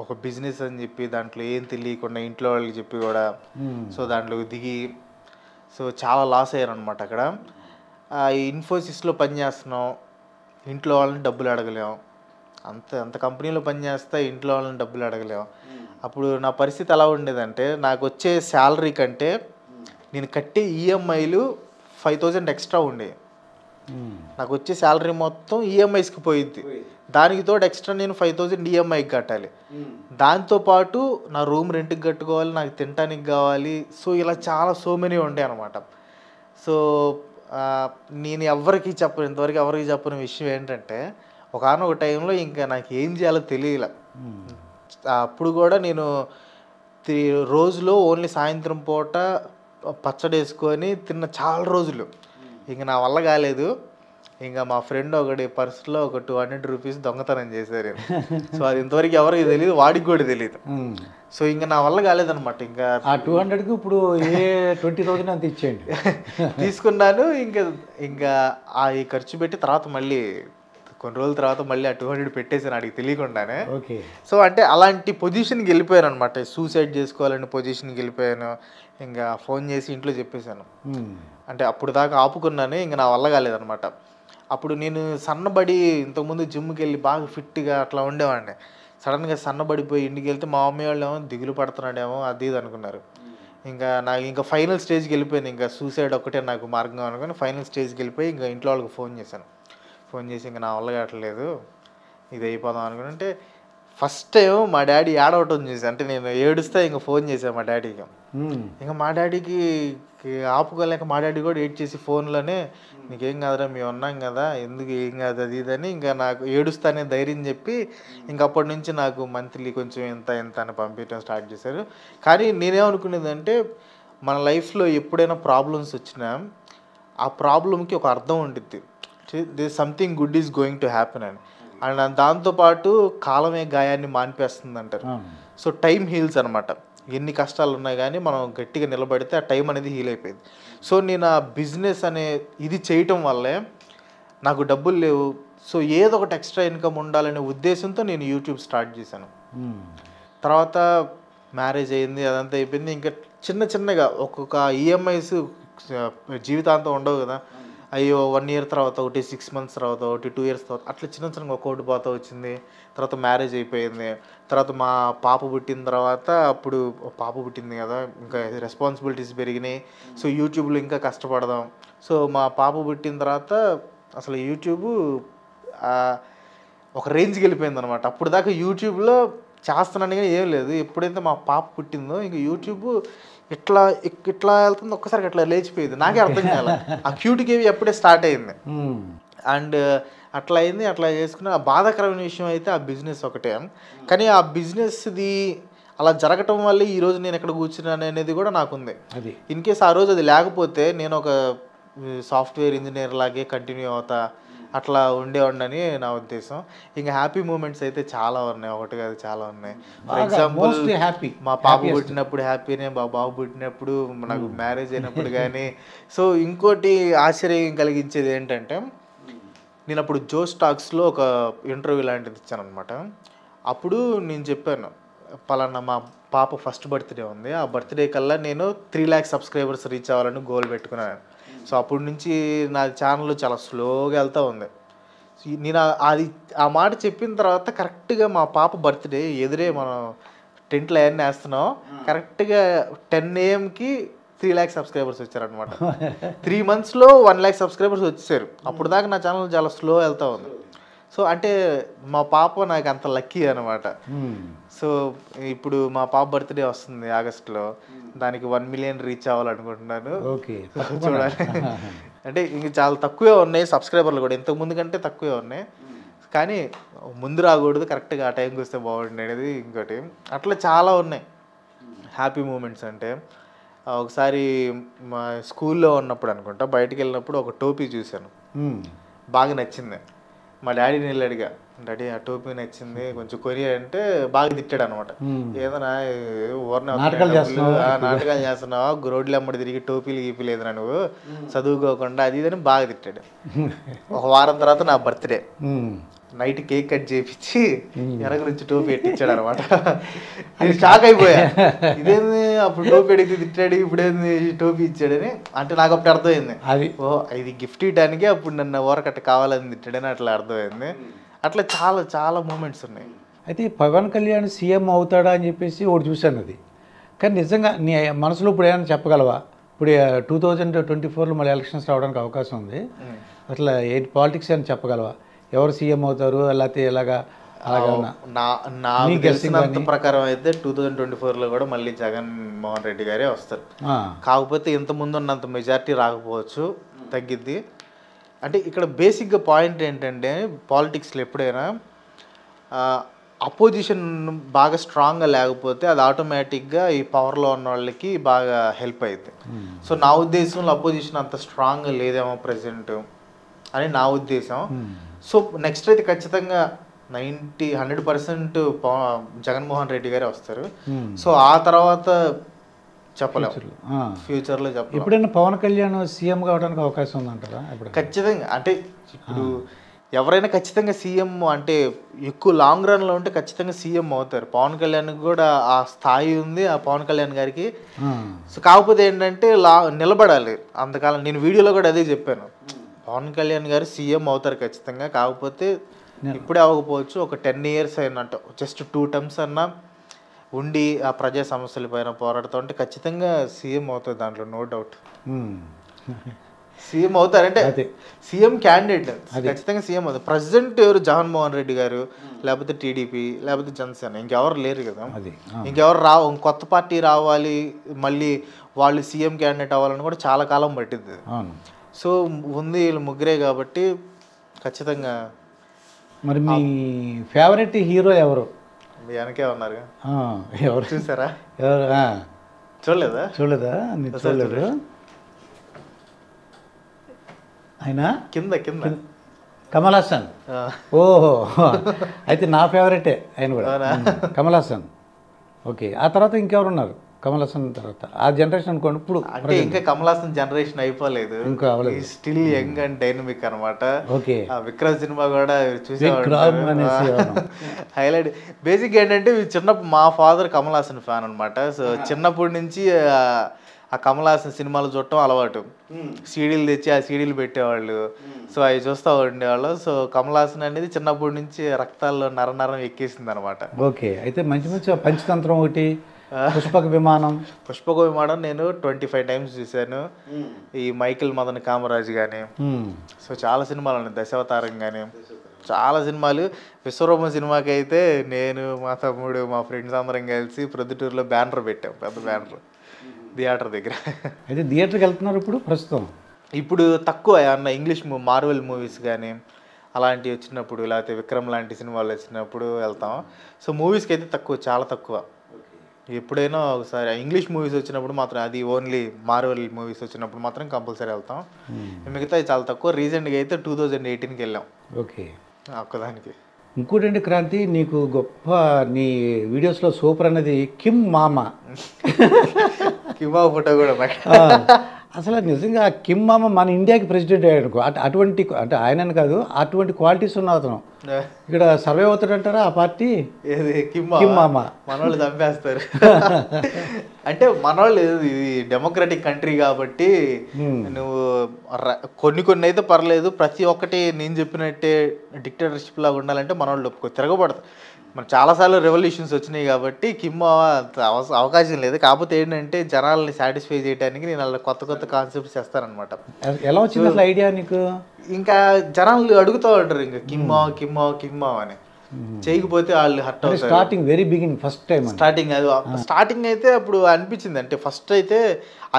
ఒక బిజినెస్ అని చెప్పి దాంట్లో ఏం తెలియకుండా ఇంట్లో వాళ్ళకి చెప్పి కూడా సో దాంట్లోకి దిగి సో చాలా లాస్ అయ్యారు అనమాట. అక్కడ ఈ ఇన్ఫోసిస్లో పనిచేస్తున్నాం, ఇంట్లో వాళ్ళని డబ్బులు అడగలేం, అంత కంపెనీలో పనిచేస్తా ఇంట్లో వాళ్ళని డబ్బులు అడగలేం. అప్పుడు నా పరిస్థితి ఎలా ఉండేదంటే నాకు వచ్చే శాలరీ కంటే నేను కట్టే ఈఎంఐలు 5,000 ఎక్స్ట్రా ఉండేవి. నాకు వచ్చే శాలరీ మొత్తం ఈఎంఐస్కి పోయిద్ది, దానికి తోడు ఎక్స్ట్రా నేను 5,000 ఈఎంఐకి కట్టాలి. దాంతోపాటు నా రూమ్ రెంట్కి కట్టుకోవాలి, నాకు తినడానికి కావాలి. సో ఇలా చాలా సో మెనీ ఉంటాయి అనమాట. సో నేను ఎవరికి చెప్పను, ఇంతవరకు ఎవరికి చెప్పని విషయం ఏంటంటే ఒకానొక టైంలో ఇంకా నాకు ఏం చేయాలో తెలియలే. అప్పుడు కూడా నేను రోజులో ఓన్లీ సాయంత్రం పూట పచ్చడి వేసుకొని తిన్న చాలా రోజులు. ఇంక నా వల్ల కాలేదు. ఇంకా మా ఫ్రెండ్ ఒకటి పర్సులో ఒక 200 రూపీస్ దొంగతనం చేశారు. సో అది ఇంతవరకు ఎవరికి తెలియదు, వాడికి కూడా తెలియదు. సో ఇంకా నా వల్ల కాలేదనమాట. ఇంకా ఆ 200కి ఇప్పుడు ఏ 20,000 అంత ఇచ్చేయండి. తీసుకున్నాను. ఇంకా ఈ ఖర్చు పెట్టి తర్వాత మళ్ళీ కొన్ని రోజుల తర్వాత మళ్ళీ ఆ 200 పెట్టేసాను అడిగి తెలియకుండానే. ఓకే. సో అంటే అలాంటి పొజిషన్కి వెళ్ళిపోయాను అనమాట. సూసైడ్ చేసుకోవాలని పొజిషన్కి వెళ్ళిపోయాను. ఇంకా ఫోన్ చేసి ఇంట్లో చెప్పేశాను. అంటే అప్పుడు దాకా ఆపుకున్నాను, ఇంకా నా వల్ల కాలేదనమాట. అప్పుడు నేను సన్నబడి ఇంతకుముందు జిమ్కి వెళ్ళి బాగా ఫిట్గా అట్లా ఉండేవాడిని. సడన్గా సన్నబడిపోయి ఇంటికి వెళ్తే మా మమ్మీ వాళ్ళు ఏమో దిగులు పడుతున్నాడేమో అది ఇది అనుకున్నారు. ఇంకా ఫైనల్ స్టేజ్కి వెళ్ళిపోయింది. ఇంకా సూసైడ్ ఒక్కటే నాకు మార్గం అనుకుని ఫైనల్ స్టేజ్కి వెళ్ళిపోయి ఇంకా ఇంట్లో వాళ్ళకి ఫోన్ చేశాను. ఫోన్ చేసి ఇంకా నా వల్ల కావట్లేదు, ఇది అయిపోదాం అనుకుని. అంటే ఫస్ట్ టైం మా డాడీ ఏడవటం చూసి, అంటే నేను ఏడుస్తే ఇంకా ఫోన్ చేశాను మా డాడీకి. ఇంకా మా డాడీకి ఆపుకోలేక మా డాడీ కూడా ఏడ్ చేసి ఫోన్లోనే, నీకేం కాదురా మేము ఉన్నాం కదా, ఎందుకు ఏం కాదు అది ఇదని ఇంకా నాకు ఏడుస్తానే ధైర్యం చెప్పి ఇంక అప్పటి నుంచి నాకు మంత్లీ కొంచెం ఎంత అని పంపించడం స్టార్ట్ చేశారు. కానీ నేనేమనుకునేదంటే మన లైఫ్లో ఎప్పుడైనా ప్రాబ్లమ్స్ వచ్చినా ఆ ప్రాబ్లంకి ఒక అర్థం ఉంటుంది. This something good is going to happen అని. అండ్ దాంతోపాటు కాలమే గాయాన్ని మాన్పేస్తుంది అంటారు. సో టైం హీల్స్ అనమాట. ఎన్ని కష్టాలు ఉన్నాయి కానీ మనం గట్టిగా నిలబడితే ఆ టైం అనేది హీల్ అయిపోయింది. సో నేను ఆ బిజినెస్ అనే ఇది చేయటం వల్లే నాకు డబ్బులు లేవు, సో ఏదో ఒకటి ఎక్స్ట్రా ఇన్కమ్ ఉండాలనే ఉద్దేశంతో నేను యూట్యూబ్ స్టార్ట్ చేశాను. తర్వాత మ్యారేజ్ అయింది, అదంతా అయిపోయింది. ఇంకా చిన్నగా ఒక్కొక్క ఈఎంఐస్ జీవితాంతం ఉండవు కదా. అయ్యో 1 year తర్వాత ఒకటి, 6 months తర్వాత ఒకటి, 2 years తర్వాత అట్లా చిన్నగా ఒక్కొక్కటి పోతా వచ్చింది. తర్వాత మ్యారేజ్ అయిపోయింది. తర్వాత మా పాప పుట్టిన తర్వాత అప్పుడు పాప పుట్టింది కదా, ఇంకా రెస్పాన్సిబిలిటీస్ పెరిగినాయి. సో యూట్యూబ్లో ఇంకా కష్టపడదాం. సో మా పాప పుట్టిన తర్వాత అసలు యూట్యూబ్ ఒక రేంజ్కి వెళ్ళిపోయింది అనమాట. అప్పుడు దాకా యూట్యూబ్లో చేస్తున్నాను కానీ ఏం లేదు. ఎప్పుడైతే మా పాప పుట్టిందో ఇంక యూట్యూబ్ ఇట్లా వెళ్తుంది, ఒక్కసారి అట్లా లేచిపోయింది. నాకే అర్థం కాదు. ఆ క్యూట్ గేవి అప్పుడే స్టార్ట్ అయింది. అండ్ అట్లా అయింది. అట్లా చేసుకున్న ఆ బాధాకరమైన విషయం అయితే ఆ బిజినెస్ ఒకటే. కానీ ఆ బిజినెస్ది అలా జరగటం వల్ల ఈరోజు నేను ఎక్కడ కూర్చున్నాను అనేది కూడా నాకుంది. ఇన్ కేస్ ఆ రోజు అది లేకపోతే నేను ఒక సాఫ్ట్వేర్ ఇంజనీర్ లాగే కంటిన్యూ అవుతా, అట్లా ఉండేవాడిని నా ఉద్దేశం. ఇంకా హ్యాపీ మూమెంట్స్ అయితే చాలా ఉన్నాయి, ఒకటి కాదు చాలా ఉన్నాయి. ఫర్ ఎగ్జాంపుల్ మా పాప పుట్టినప్పుడు హ్యాపీనే, మా బాబు పుట్టినప్పుడు, నాకు మ్యారేజ్ అయినప్పుడు కానీ. సో ఇంకోటి ఆశ్చర్యం కలిగించేది ఏంటంటే నేను అప్పుడు జో స్టాక్స్లో ఒక ఇంటర్వ్యూ లాంటిది ఇచ్చాను అనమాట. అప్పుడు నేను చెప్పాను, పలానా మా పాప ఫస్ట్ బర్త్డే ఉంది, ఆ బర్త్డే కల్లా నేను 3 lakh సబ్స్క్రైబర్స్ రీచ్ అవ్వాలని గోల్ పెట్టుకున్నాను. సో అప్పటి నుంచి నా ఛానల్ చాలా స్లోగా వెళ్తూ ఉంది. నేను ఆ మాట చెప్పిన తర్వాత కరెక్ట్గా మా పాప బర్త్డే ఎదురే మనం టెంట్లో అవన్నీ వేస్తున్నాం. కరెక్ట్గా 10 AM-కి 3 lakh సబ్స్క్రైబర్స్ వచ్చారనమాట. 3 monthsలో 1 lakh సబ్స్క్రైబర్స్ వచ్చేసారు. అప్పుడు దాకా నా ఛానల్ చాలా స్లో వెళ్తూ ఉంది. సో అంటే మా పాప నాకు అంత లక్కీ అనమాట. సో ఇప్పుడు మా పాప బర్త్డే వస్తుంది ఆగస్టులో, దానికి 1 million రీచ్ అవ్వాలనుకుంటున్నాను. చూడాలి. అంటే ఇంక చాలా తక్కువే ఉన్నాయి సబ్స్క్రైబర్లు కూడా, ఇంతకుముందు కంటే తక్కువే ఉన్నాయి. కానీ ముందు రాకూడదు, కరెక్ట్గా ఆ టైంకి వస్తే బాగుంటుంది అనేది ఇంకోటి. అట్లా చాలా ఉన్నాయి హ్యాపీ మూమెంట్స్. అంటే ఒకసారి మా స్కూల్లో ఉన్నప్పుడు అనుకుంటా బయటికి వెళ్ళినప్పుడు ఒక టోపీ చూశాను, బాగా నచ్చింది. మా డాడీని వెళ్ళి అడిగా, డాడీ ఆ టోపీ నచ్చింది కొంచెం కొరియర్ అంటే బాగా తిట్టాడు అనమాట. ఏదన్నా నాటకాలు చేస్తున్నావా, రోడ్లు అమ్మడి తిరిగి టోపీలు గీపిలేదురా నువ్వు, చదువుకోకుండా అది ఇదని బాగా తిట్టాడు. ఒక వారం తర్వాత నా బర్త్డే, నైట్ కేక్ కట్ చేయించి వెనక నుంచి టోపీ ఎట్టించాడు అనమాట. నేను షాక్ అయిపోయా, ఇదేంది అప్పుడు టోపీ అడిగితే తిట్టాడు, ఇప్పుడేంది టోపీ ఇచ్చాడని. అంటే నాకు అప్పుడు అర్థమైంది, ఓ ఇది గిఫ్ట్ ఇవ్వడానికి అప్పుడు నన్ను ఓరకట్ట కావాలని తిట్టాడని అట్లా అర్థమైంది. అట్లా చాలా చాలా మూమెంట్స్ ఉన్నాయి. అయితే పవన్ కళ్యాణ్ సీఎం అవుతాడా అని చెప్పేసి ఒకటి చూశాను అది. కానీ నిజంగా నీ మనసులో ఇప్పుడు ఏమైనా చెప్పగలవా? ఇప్పుడు 2024లో మళ్ళీ ఎలక్షన్స్ రావడానికి అవకాశం ఉంది, అట్లా ఏంటి పాలిటిక్స్ అని చెప్పగలవా? ఎవరు సీఎం అవుతారు లేకపోతే ఎలాగా? నాకు తెలిసినంత ప్రకారం అయితే 2024లో కూడా మళ్ళీ జగన్మోహన్ రెడ్డి గారే వస్తారు. కాకపోతే ఇంత ముందు ఉన్నంత మెజారిటీ రాకపోవచ్చు, తగ్గిద్ది. అంటే ఇక్కడ బేసిక్గా పాయింట్ ఏంటంటే పాలిటిక్స్లో ఎప్పుడైనా అపోజిషన్ బాగా స్ట్రాంగ్గా లేకపోతే అది ఆటోమేటిక్గా ఈ పవర్లో ఉన్న వాళ్ళకి బాగా హెల్ప్ అవుతుంది. సో నా ఉద్దేశంలో అపోజిషన్ అంత స్ట్రాంగ్గా లేదేమో ప్రజెంట్ అని నా ఉద్దేశం. సో నెక్స్ట్ అయితే ఖచ్చితంగా 100% జగన్మోహన్ రెడ్డి గారే వస్తారు. సో ఆ తర్వాత చెప్పలేము, ఫ్యూచర్లో చెప్పలేము. ఎప్పుడైనా పవన్ కళ్యాణ్ సీఎం కావడానికి అవకాశం ఉందంటారా? ఖచ్చితంగా. అంటే ఇప్పుడు ఎవరైనా ఖచ్చితంగా సీఎం అంటే ఎక్కువ లాంగ్ రన్లో ఉంటే ఖచ్చితంగా సీఎం అవుతారు. పవన్ కళ్యాణ్కి కూడా ఆ స్థాయి ఉంది, ఆ పవన్ కళ్యాణ్ గారికి. సో కాకపోతే ఏంటంటే నిలబడాలి అంతకాలం. నేను వీడియోలో కూడా అదే చెప్పాను, పవన్ కళ్యాణ్ గారు సీఎం అవుతారు ఖచ్చితంగా. కాకపోతే ఇప్పుడే అవ్వకపోవచ్చు, ఒక 10 years అయినట్టు జస్ట్ 2 terms అన్నా ఉండి ఆ ప్రజా సమస్యల పైన పోరాడుతూ ఉంటే ఖచ్చితంగా సీఎం అవుతుంది, దాంట్లో నో డౌట్. సీఎం అవుతారంటే సీఎం క్యాండిడేట్ ఖచ్చితంగా సీఎం అవుతారు. ప్రజెంట్ ఎవరు? జగన్మోహన్ రెడ్డి గారు, లేకపోతే టీడీపీ, లేకపోతే జనసేన, ఇంకెవరు లేరు కదా. ఇంకెవరు కొత్త పార్టీ రావాలి, మళ్ళీ వాళ్ళు సీఎం క్యాండిడేట్ అవ్వాలని కూడా చాలా కాలం పట్టింది. సో ఉంది వీళ్ళు ముగ్గురే కాబట్టి ఖచ్చితంగా. మరి మీ ఫేవరెట్ హీరో ఎవరు? మీ వెనకే ఉన్నారు, ఎవరు చూసారా? ఎవరు? చూడలేదా? మీరు చూడలేదు? ఆయన కింద కమల్ హాసన్. ఓహో, అయితే నా ఫేవరెటే ఆయన కూడా, కమల్ హాసన్. ఓకే, ఆ తర్వాత ఇంకెవరు ఉన్నారు కమల్ హాసన్ తర్వాత? ఆ జనరేషన్ అనుకోండి. ఇప్పుడు అంటే ఇంకా కమల్ హాసన్ జనరేషన్ అయిపోలేదు, ఇంకా అవ్వలేదు. స్టిల్ యంగ్ అండ్ డైనమిక్ అనమాట. ఓకే, విక్రమ్ సినిమా కూడా చూసేవాడు, హైలైట్. బేసిక్ ఏంటంటే చిన్నప్పుడు మా ఫాదర్ కమల్ హాసన్ ఫ్యాన్ అనమాట. సో చిన్నప్పటి నుంచి ఆ కమల్ హాసన్ సినిమాలు చూడటం అలవాటు. సీడీలు తెచ్చి ఆ సీడీలు పెట్టేవాళ్ళు, సో అవి చూస్తూ ఉండేవాళ్ళు. సో కమల్ హాసన్ అనేది చిన్నప్పటి నుంచి రక్తాల్లో నరం ఎక్కేసింది అనమాట. ఓకే, అయితే మంచి పంచతంత్రం ఒకటి, పుష్పక విమానం నేను 25 times చూశాను. ఈ మైకిల్ మదన్ కామరాజ్ కానీ, సో చాలా సినిమాలు ఉన్నాయి, దశావతారం కానీ చాలా సినిమాలు. విశ్వరూపం సినిమాకి అయితే నేను, మా తమ్ముడు, మా ఫ్రెండ్స్ అందరం కలిసి ప్రొద్దుటూరులో బ్యానర్ పెట్టాం, పెద్ద బ్యానర్ థియేటర్ దగ్గర. అయితే థియేటర్కి వెళ్తున్నారు ఇప్పుడు ప్రస్తుతం? ఇప్పుడు తక్కువ అన్న ఇంగ్లీష్ మార్వెల్ మూవీస్ కానీ అలాంటివి వచ్చినప్పుడు, లేకపోతే విక్రమ్ లాంటి సినిమాలు వచ్చినప్పుడు వెళ్తాం. సో మూవీస్కి అయితే తక్కువ, చాలా తక్కువ. ఎప్పుడైనా ఒకసారి ఇంగ్లీష్ మూవీస్ వచ్చినప్పుడు మాత్రం, అది ఓన్లీ మార్వెల్ మూవీస్ వచ్చినప్పుడు మాత్రం కంపల్సరీ వెళ్తాం. మిగతా చాలా తక్కువ. రీసెంట్గా అయితే 2018కి వెళ్ళాం. ఓకే, ఒక్కదానికి. ఇంకోటండి క్రాంతి, నీకు గొప్ప నీ వీడియోస్లో సూపర్ అనేది కిమ్ మామ. కిమా ఫోటో కూడా అసలు నిజంగా కిమ్ మామ మన ఇండియాకి ప్రెసిడెంట్ అయ్యాడు. అటువంటి, అంటే ఆయనని కాదు, అటువంటి క్వాలిటీస్ ఉన్న అతను ఇక్కడ సర్వే అవుతాడంటారా ఆ పార్టీ? కిమ్ మామ మనోళ్ళు చంపేస్తారు. అంటే మనోళ్ళు ఇది డెమోక్రటిక్ కంట్రీ కాబట్టి నువ్వు కొన్ని అయితే పర్లేదు, ప్రతి ఒక్కటి నేను చెప్పినట్టే డిక్టేటర్షిప్ లాగా ఉండాలంటే మనోళ్ళు తిరగబడతారు. మన చాలాసార్లు రెవల్యూషన్స్ వచ్చినాయి కాబట్టి కిమ్ అవకాశం లేదు. కాకపోతే ఏంటంటే జనాలని సాటిస్ఫై చేయడానికి నేను అలా కొత్త కాన్సెప్ట్స్ చేస్తానమాట. ఎలా వచ్చింది అసలు ఐడియా నీకు? ఇంకా జనాలు అడుగుతూ ఉంటారు ఇంకా కిమ్మా అని, చేయకపోతే వాళ్ళు హర్ట్ అవుతారు. Starting very beginning first time starting అయితే అప్పుడు అనిపించింది, అంటే ఫస్ట్ అయితే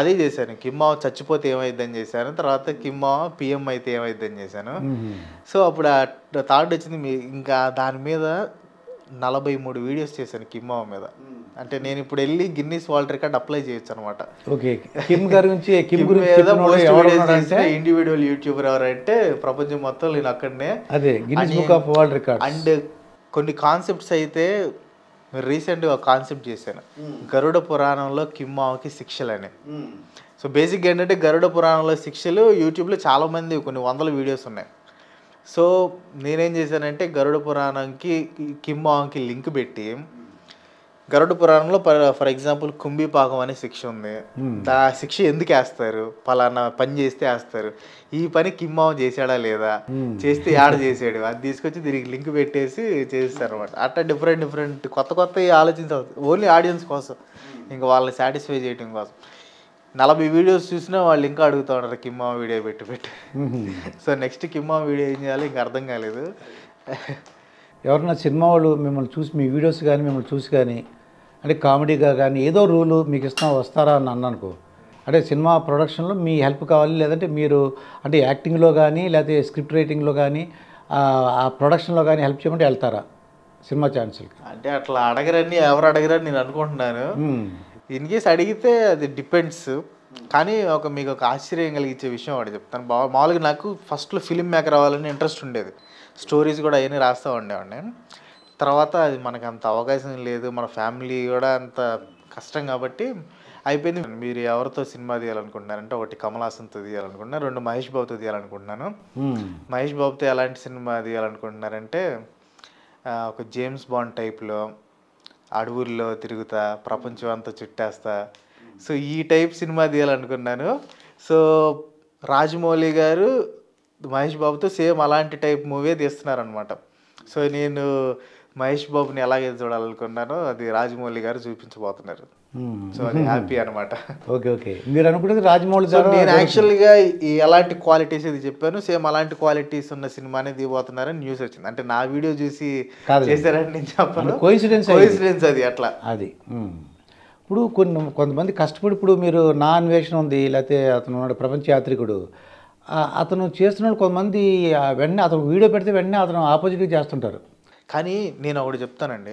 అదే చేశాను, కిమ్మా చచ్చిపోతే ఏమైద్దని చేశాను. తర్వాత కిమ్మా పిఎం అయితే ఏమైద్దని చేశాను. సో అప్పుడు ఆ థాట్ వచ్చింది. ఇంకా దాని మీద 43 వీడియోస్ చేశాను కిమ్మా మీద. అంటే నేను ఇప్పుడు వెళ్ళి గిన్నీస్ వరల్డ్ రికార్డ్ అప్లై చేయొచ్చు అనమాట. ఇండివిజువల్ యూట్యూబర్ ఎవరంటే ప్రపంచం మొత్తం నేను అక్కడనే. అండ్ కొన్ని కాన్సెప్ట్స్ అయితే రీసెంట్గా ఒక కాన్సెప్ట్ చేశాను, గరుడ పురాణంలో కిమ్మాకి శిక్షలని. సో బేసిక్గా ఏంటంటే గరుడ పురాణంలో శిక్షలు యూట్యూబ్లో చాలామంది కొన్ని 100 వీడియోస్ ఉన్నాయి. సో నేనేం చేశానంటే గరుడ పురాణంకి కిమ్మాకి లింక్ పెట్టి, గరుడ పురాణంలో ఫర్ ఎగ్జాంపుల్ కుంభీపాకం అనే శిక్ష ఉంది, ఆ శిక్ష ఎందుకు వేస్తారు, పలానా పని చేస్తే వేస్తారు, ఈ పని కిమ్మావ చేశాడా లేదా, చేస్తే యాడ చేసాడు, అది తీసుకొచ్చి దీనికి లింక్ పెట్టేసి చేస్తారు అనమాట. అట్లా డిఫరెంట్ కొత్త ఆలోచించాలి, ఓన్లీ ఆడియన్స్ కోసం, ఇంకా వాళ్ళని సాటిస్ఫై చేయడం కోసం. 40 వీడియోస్ చూసినా వాళ్ళు ఇంకా అడుగుతూ ఉంటారు కిమ్మా వీడియో పెట్టి. సో నెక్స్ట్ కిమ్మా వీడియో ఏం చేయాలి ఇంకా అర్థం కాలేదు. ఎవరన్నా సినిమా వాళ్ళు మిమ్మల్ని చూసి, మీ వీడియోస్ కానీ మిమ్మల్ని చూసి కానీ, అంటే కామెడీగా కానీ ఏదో రూలు మీకు ఇష్టం వస్తారా అని అన్నానుకో, అంటే సినిమా ప్రొడక్షన్లో మీ హెల్ప్ కావాలి, లేదంటే మీరు అంటే యాక్టింగ్లో కానీ లేకపోతే స్క్రిప్ట్ రైటింగ్లో కానీ ఆ ప్రొడక్షన్లో కానీ హెల్ప్ చేయమంటే వెళ్తారా సినిమా ఛాన్సులకి? అంటే అట్లా అడగరని ఎవరు అడగరని నేను అనుకుంటున్నాను. ఇన్ కేస్ అడిగితే అది డిపెండ్స్. కానీ మీకు ఒక ఆశ్చర్యం కలిగించే విషయం ఒకటి చెప్తాను. మామూలుగా నాకు ఫస్ట్లో ఫిలిం మేకర్ అవ్వాలని ఇంట్రెస్ట్ ఉండేది. స్టోరీస్ కూడా అవన్నీ రాస్తూ ఉండేవాడిని. తర్వాత అది మనకు అంత అవకాశం లేదు, మన ఫ్యామిలీ కూడా అంత కష్టం కాబట్టి అయిపోయింది. మీరు ఎవరితో సినిమా తీయాలనుకుంటున్నారంటే, ఒకటి కమల్ హాసన్తో తీయాలనుకుంటున్నాను, 2 మహేష్ బాబుతో తీయాలనుకుంటున్నాను. మహేష్ బాబుతో ఎలాంటి సినిమా తీయాలనుకుంటున్నారంటే ఒక జేమ్స్ బాండ్ టైప్లో అడవుల్లో తిరుగుతా ప్రపంచం అంతా చుట్టేస్తా. సో ఈ టైప్ సినిమా తీయాలనుకున్నాను. సో రాజమౌళి గారు మహేష్ బాబుతో సేమ్ అలాంటి టైప్ మూవీ తీస్తున్నారనమాట. సో నేను మహేష్ బాబుని ఎలాగైతే చూడాలనుకున్నానో అది రాజమౌళి గారు చూపించబోతున్నారు. సో అది హ్యాపీ అనమాట. ఓకే ఓకే, మీరు అనుకున్నది రాజమౌళి గారు. నేను యాక్చువల్గా ఎలాంటి క్వాలిటీస్ ఇది చెప్పాను, సేమ్ అలాంటి క్వాలిటీస్ ఉన్న సినిమానే దిగబోతున్నారని న్యూస్ వచ్చింది. అంటే నా వీడియో చూసి చేశారని నేను చెప్పాను, కోయిన్సిడెన్స్ అది అట్లా. అది ఇప్పుడు కొంతమంది కష్టపడి, ఇప్పుడు మీరు నా అన్వేషణ ఉంది, లేకపోతే అతను ఉన్నాడు ప్రపంచ యాత్రికుడు, అతను చేస్తున్నాడు. కొంతమంది వెంటనే అతను వీడియో పెడితే వెంటనే అతను ఆపోజిట్గా చేస్తుంటారు. కానీ నేను ఒకటి చెప్తానండి,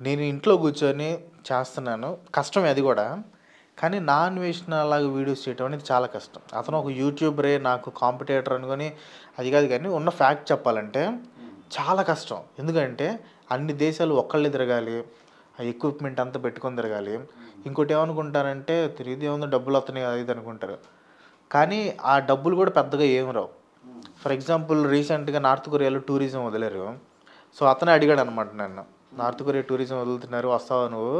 నేను ఇంట్లో కూర్చొని చేస్తున్నాను, కష్టమే అది కూడా. కానీ నా అన్వేషణ అలాగే వీడియోస్ చేయడం అనేది చాలా కష్టం. అతను ఒక యూట్యూబరే నాకు కాంపిటేటర్ అనుకొని అది కాదు, కానీ ఉన్న ఫ్యాక్ట్ చెప్పాలంటే చాలా కష్టం. ఎందుకంటే అన్ని దేశాలు ఒక్కళ్ళే తిరగాలి, ఆ ఎక్విప్మెంట్ అంతా పెట్టుకొని తిరగాలి. ఇంకోటి ఏమనుకుంటారంటే తిరిగి ఏముందో డబ్బులు వస్తున్నాయి అది ఇది అనుకుంటారు. కానీ ఆ డబ్బులు కూడా పెద్దగా ఏం రావు. ఫర్ ఎగ్జాంపుల్ రీసెంట్గా నార్త్ కొరియాలో టూరిజం వదిలేరు. సో అతనే అడిగాడు అనమాట నన్ను, నార్త్ కొరియా టూరిజం వదులుతున్నారు, వస్తావా నువ్వు,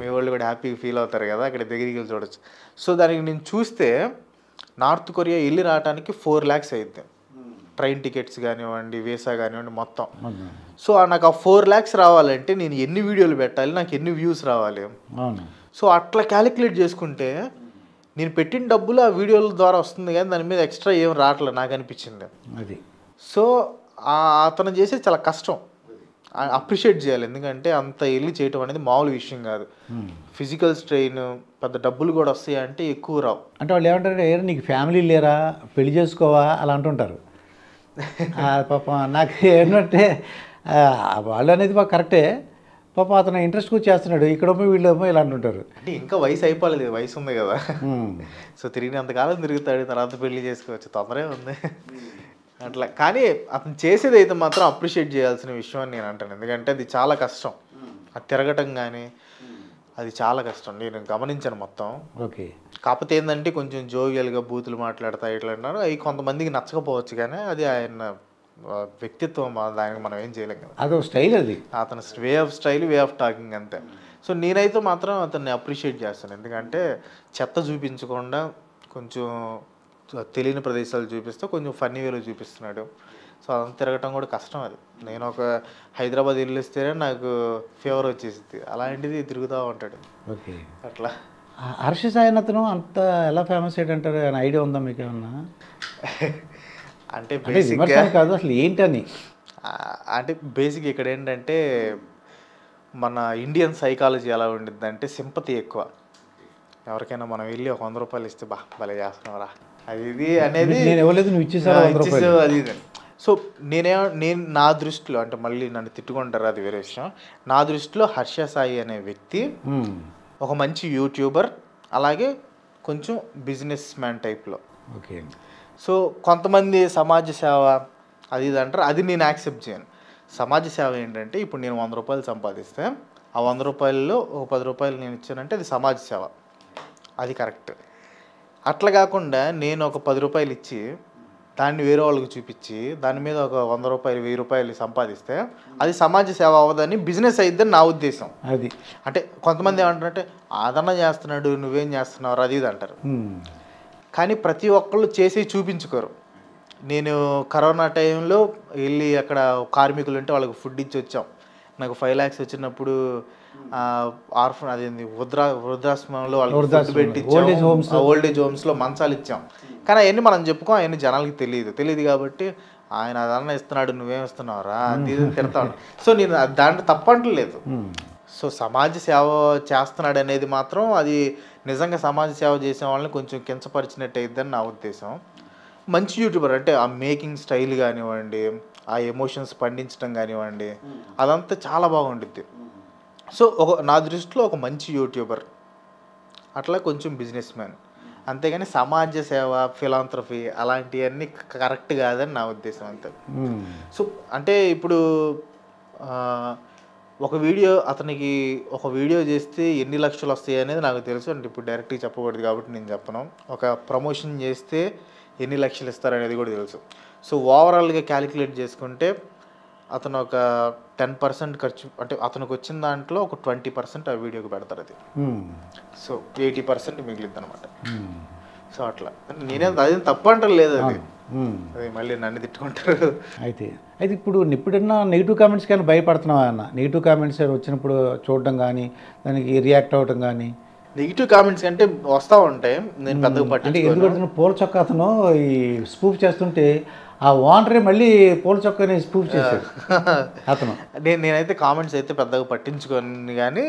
మీ వాళ్ళు కూడా హ్యాపీగా ఫీల్ అవుతారు కదా, అక్కడ దగ్గరికి వెళ్ళి చూడొచ్చు. సో దానికి నేను చూస్తే నార్త్ కొరియా వెళ్ళి రావడానికి 4 lakhs అయింది, ట్రైన్ టికెట్స్ కానివ్వండి, వీసా కానివ్వండి మొత్తం. సో నాకు ఆ 4 lakhs రావాలంటే నేను ఎన్ని వీడియోలు పెట్టాలి, నాకు ఎన్ని వ్యూస్ రావాలి. సో అట్లా క్యాలిక్యులేట్ చేసుకుంటే నేను పెట్టిన డబ్బులు ఆ వీడియోల ద్వారా వస్తుంది, కానీ దాని మీద ఎక్స్ట్రా ఏం రావట్లేదు నాకు అనిపించింది. అది సో అతను చేసేది చాలా కష్టం, అప్రిషియేట్ చేయాలి. ఎందుకంటే అంత వెళ్ళి చేయటం అనేది మామూలు విషయం కాదు. ఫిజికల్ స్ట్రెయిన్, పెద్ద డబ్బులు కూడా వస్తాయి అంటే ఎక్కువ రావు. అంటే వాళ్ళు ఏమంటారంటే, నీకు ఫ్యామిలీ లేరా, పెళ్లి చేసుకోవా అలా అంటుంటారు. పాప నాకు ఏంటంటే వాళ్ళు అనేది మాకు కరెక్టే, పాప అతను ఇంట్రెస్ట్ కూడా చేస్తున్నాడు, ఇక్కడ వీళ్ళేమో ఇలా అంటుంటారు. అంటే ఇంకా వయసు అయిపోలేదు, వయసు ఉంది కదా. సో తిరిగినంతకాలం తిరుగుతాడు, తర్వాత పెళ్లి చేసుకోవచ్చు, తొందరే ఉంది అట్లా. కానీ అతను చేసేది అయితే మాత్రం అప్రిషియేట్ చేయాల్సిన విషయం అని నేను అంటాను. ఎందుకంటే అది చాలా కష్టం, అది తిరగటం కానీ అది చాలా కష్టం, నేను గమనించాను మొత్తం. ఓకే. కాకపోతే ఏంటంటే కొంచెం జోవియల్గా బూతులు మాట్లాడతా ఇట్లా అన్నారు, అవి కొంతమందికి నచ్చకపోవచ్చు, కానీ అది ఆయన వ్యక్తిత్వం, దానికి మనం ఏం చేయలేం కదా, అదో స్టైల్, అది అతని వే ఆఫ్ టాకింగ్ అంతే. సో నేనైతే మాత్రం అతన్ని అప్రిషియేట్ చేస్తాను. ఎందుకంటే చెత్త చూపించకుండా కొంచెం తెలియని ప్రదేశాలు చూపిస్తూ కొంచెం ఫన్నీ వేలో చూపిస్తున్నాడు. సో అదంతా తిరగటం కూడా కష్టం. అది నేను ఒక హైదరాబాద్ వెళ్ళిస్తేనే నాకు ఫీవర్ వచ్చేసింది, అలాంటిది తిరుగుతూ ఉంటాడు. ఓకే. అట్లా హర్ష సాయి అతను అంత ఎలా ఫేమస్ అయ్యాడంటారు, అని ఐడియా ఉందా మీకు ఏమన్నా? అంటే కాదు, అసలు ఏంటని అంటే బేసిక్ ఇక్కడ ఏంటంటే మన ఇండియన్ సైకాలజీ ఎలా ఉండిద్దంటే సింపతి ఎక్కువ. ఎవరికైనా మనం వెళ్ళి ఒక 100 రూపాయలు ఇస్తే భలే చేస్తున్నారా అది ఇది అనేది, నేను ఇవ్వలేదు, నువ్వు ఇచ్చేసావు అది ఇది. సో నేను నా దృష్టిలో, అంటే మళ్ళీ నన్ను తిట్టుకుంటారు అది వేరే విషయం, నా దృష్టిలో హర్ష సాయి అనే వ్యక్తి ఒక మంచి యూట్యూబర్, అలాగే కొంచెం బిజినెస్ మ్యాన్ టైప్లో. ఓకే. సో కొంతమంది సమాజ సేవ అది ఇది అంటారు, అది నేను యాక్సెప్ట్ చేయను. సమాజ సేవ ఏంటంటే ఇప్పుడు నేను 100 రూపాయలు సంపాదిస్తే ఆ 100 రూపాయల్లో ఒక 10 రూపాయలు నేను ఇచ్చానంటే అది సమాజ సేవ, అది కరెక్ట్. అట్లా కాకుండా నేను ఒక 10 రూపాయలు ఇచ్చి దాన్ని వేరే వాళ్ళకి చూపించి దాని మీద ఒక 100 రూపాయలు 1000 రూపాయలు సంపాదిస్తే అది సమాజ సేవ అవ్వదని, బిజినెస్ అయిద్దని నా ఉద్దేశం. అది అంటే కొంతమంది ఏమంటారంటే ఆదరణ చేస్తున్నాడు, నువ్వేం చేస్తున్నావు అది ఇది అంటారు. కానీ ప్రతి ఒక్కళ్ళు చేసి చూపించుకోరు. నేను కరోనా టైంలో వెళ్ళి అక్కడ కార్మికులు ఉంటే వాళ్ళకి ఫుడ్ ఇచ్చి వచ్చాం. నాకు 5 lakhs వచ్చినప్పుడు ఆర్ఫన్ అదేంది వృద్ధాశ్రమంలో వాళ్ళకి ఫుడ్ పెట్టి ఓల్డేజ్ హోమ్స్లో మంచాలు ఇచ్చాం. కానీ అవన్నీ మనం చెప్పుకో, అవన్నీ జనాలకి తెలియదు కాబట్టి ఆయన అదన్నా ఇస్తున్నాడు, నువ్వేం ఇస్తున్నావురా అది తిడతా ఉంటాను. సో నేను దాంట్లో తప్పంటలేదు, సో సమాజ సేవ చేస్తున్నాడు అనేది మాత్రం అది నిజంగా సమాజ సేవ చేసే వాళ్ళని కొంచెం కించపరిచినట్టు అయిద్దని నా ఉద్దేశం. మంచి యూట్యూబర్ అంటే ఆ మేకింగ్ స్టైల్ కానివ్వండి, ఆ ఎమోషన్స్ పండించడం కానివ్వండి, అదంతా చాలా బాగుంటుంది. సో నా దృష్టిలో ఒక మంచి యూట్యూబర్, అట్లా కొంచెం బిజినెస్ మ్యాన్. అంతేగాని సమాజ సేవ, ఫిలాంథ్రఫీ అలాంటివన్నీ కరెక్ట్ కాదని నా ఉద్దేశం అంతే. సో అంటే ఇప్పుడు అతనికి ఒక వీడియో చేస్తే ఎన్ని లక్షలు వస్తాయి అనేది నాకు తెలుసు. అంటే ఇప్పుడు డైరెక్ట్గా చెప్పకూడదు కాబట్టి నేను చెప్పను. ఒక ప్రమోషన్ చేస్తే ఎన్ని లక్షలు ఇస్తారనేది కూడా తెలుసు. సో ఓవరాల్గా క్యాలిక్యులేట్ చేసుకుంటే అతను ఒక 10% ఖర్చు, అంటే అతనికి వచ్చిన దాంట్లో ఒక 20% ఆ వీడియోకి పెడతారు. అది సో 80% మిగిలిద్ది అనమాట. సో అట్లా అదేం తప్పు అంటారు లేదు, అది మళ్ళీ నన్ను తిట్టుకుంటారు. అయితే ఇప్పుడు ఎప్పుడన్నా నెగిటివ్ కామెంట్స్ కానీ భయపడుతున్నావా అన్న? నెగిటివ్ కామెంట్స్ వచ్చినప్పుడు చూడడం కానీ, దానికి రియాక్ట్ అవ్వడం కానీ? నెగిటివ్ కామెంట్స్ అంటే వస్తూ ఉంటాయి, నేను పెద్దగా పట్టించుకోను. ఎందుకంటే పూల చొక్క అతను ఈ స్పూఫ్ చేస్తుంటే ఆ ఓనరే మళ్ళీ పూల చొక్కని స్పూఫ్ చేశాడు అతను. నేనైతే కామెంట్స్ అయితే పెద్దగా పట్టించుకోను, కానీ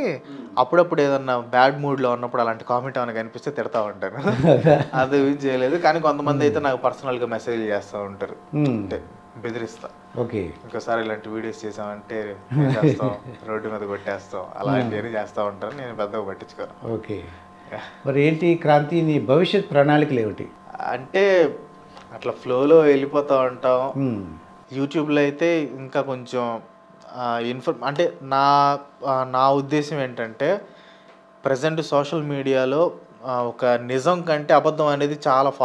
అప్పుడప్పుడు ఏదన్నా బ్యాడ్ మూడ్లో ఉన్నప్పుడు అలాంటి కామెంట్ ఏమైనా కనిపిస్తే తిడతా ఉంటాను. అది ఏం చేయలేదు. కానీ కొంతమంది అయితే నాకు పర్సనల్గా మెసేజ్ చేస్తూ ఉంటారు, అంటే బెదిరిస్తా. ఓకే, ఇంకోసారి ఇలాంటి వీడియోస్ చేసామంటే చేస్తాం, రోడ్డు మీద కొట్టేస్తాం, అలాంటివన్నీ చేస్తూ ఉంటారు. నేను పెద్దగా పట్టించుకోను. ఓకే, మరి ఏంటి క్రాంతి నీ భవిష్యత్ ప్రణాళికలు ఏమిటి? అంటే అట్లా ఫ్లోలో వెళ్ళిపోతూ ఉంటాం. యూట్యూబ్లో అయితే ఇంకా కొంచెం అంటే నా ఉద్దేశం ఏంటంటే ప్రజెంట్ సోషల్ మీడియాలో ఒక నిజం కంటే అబద్ధం అనేది చాలా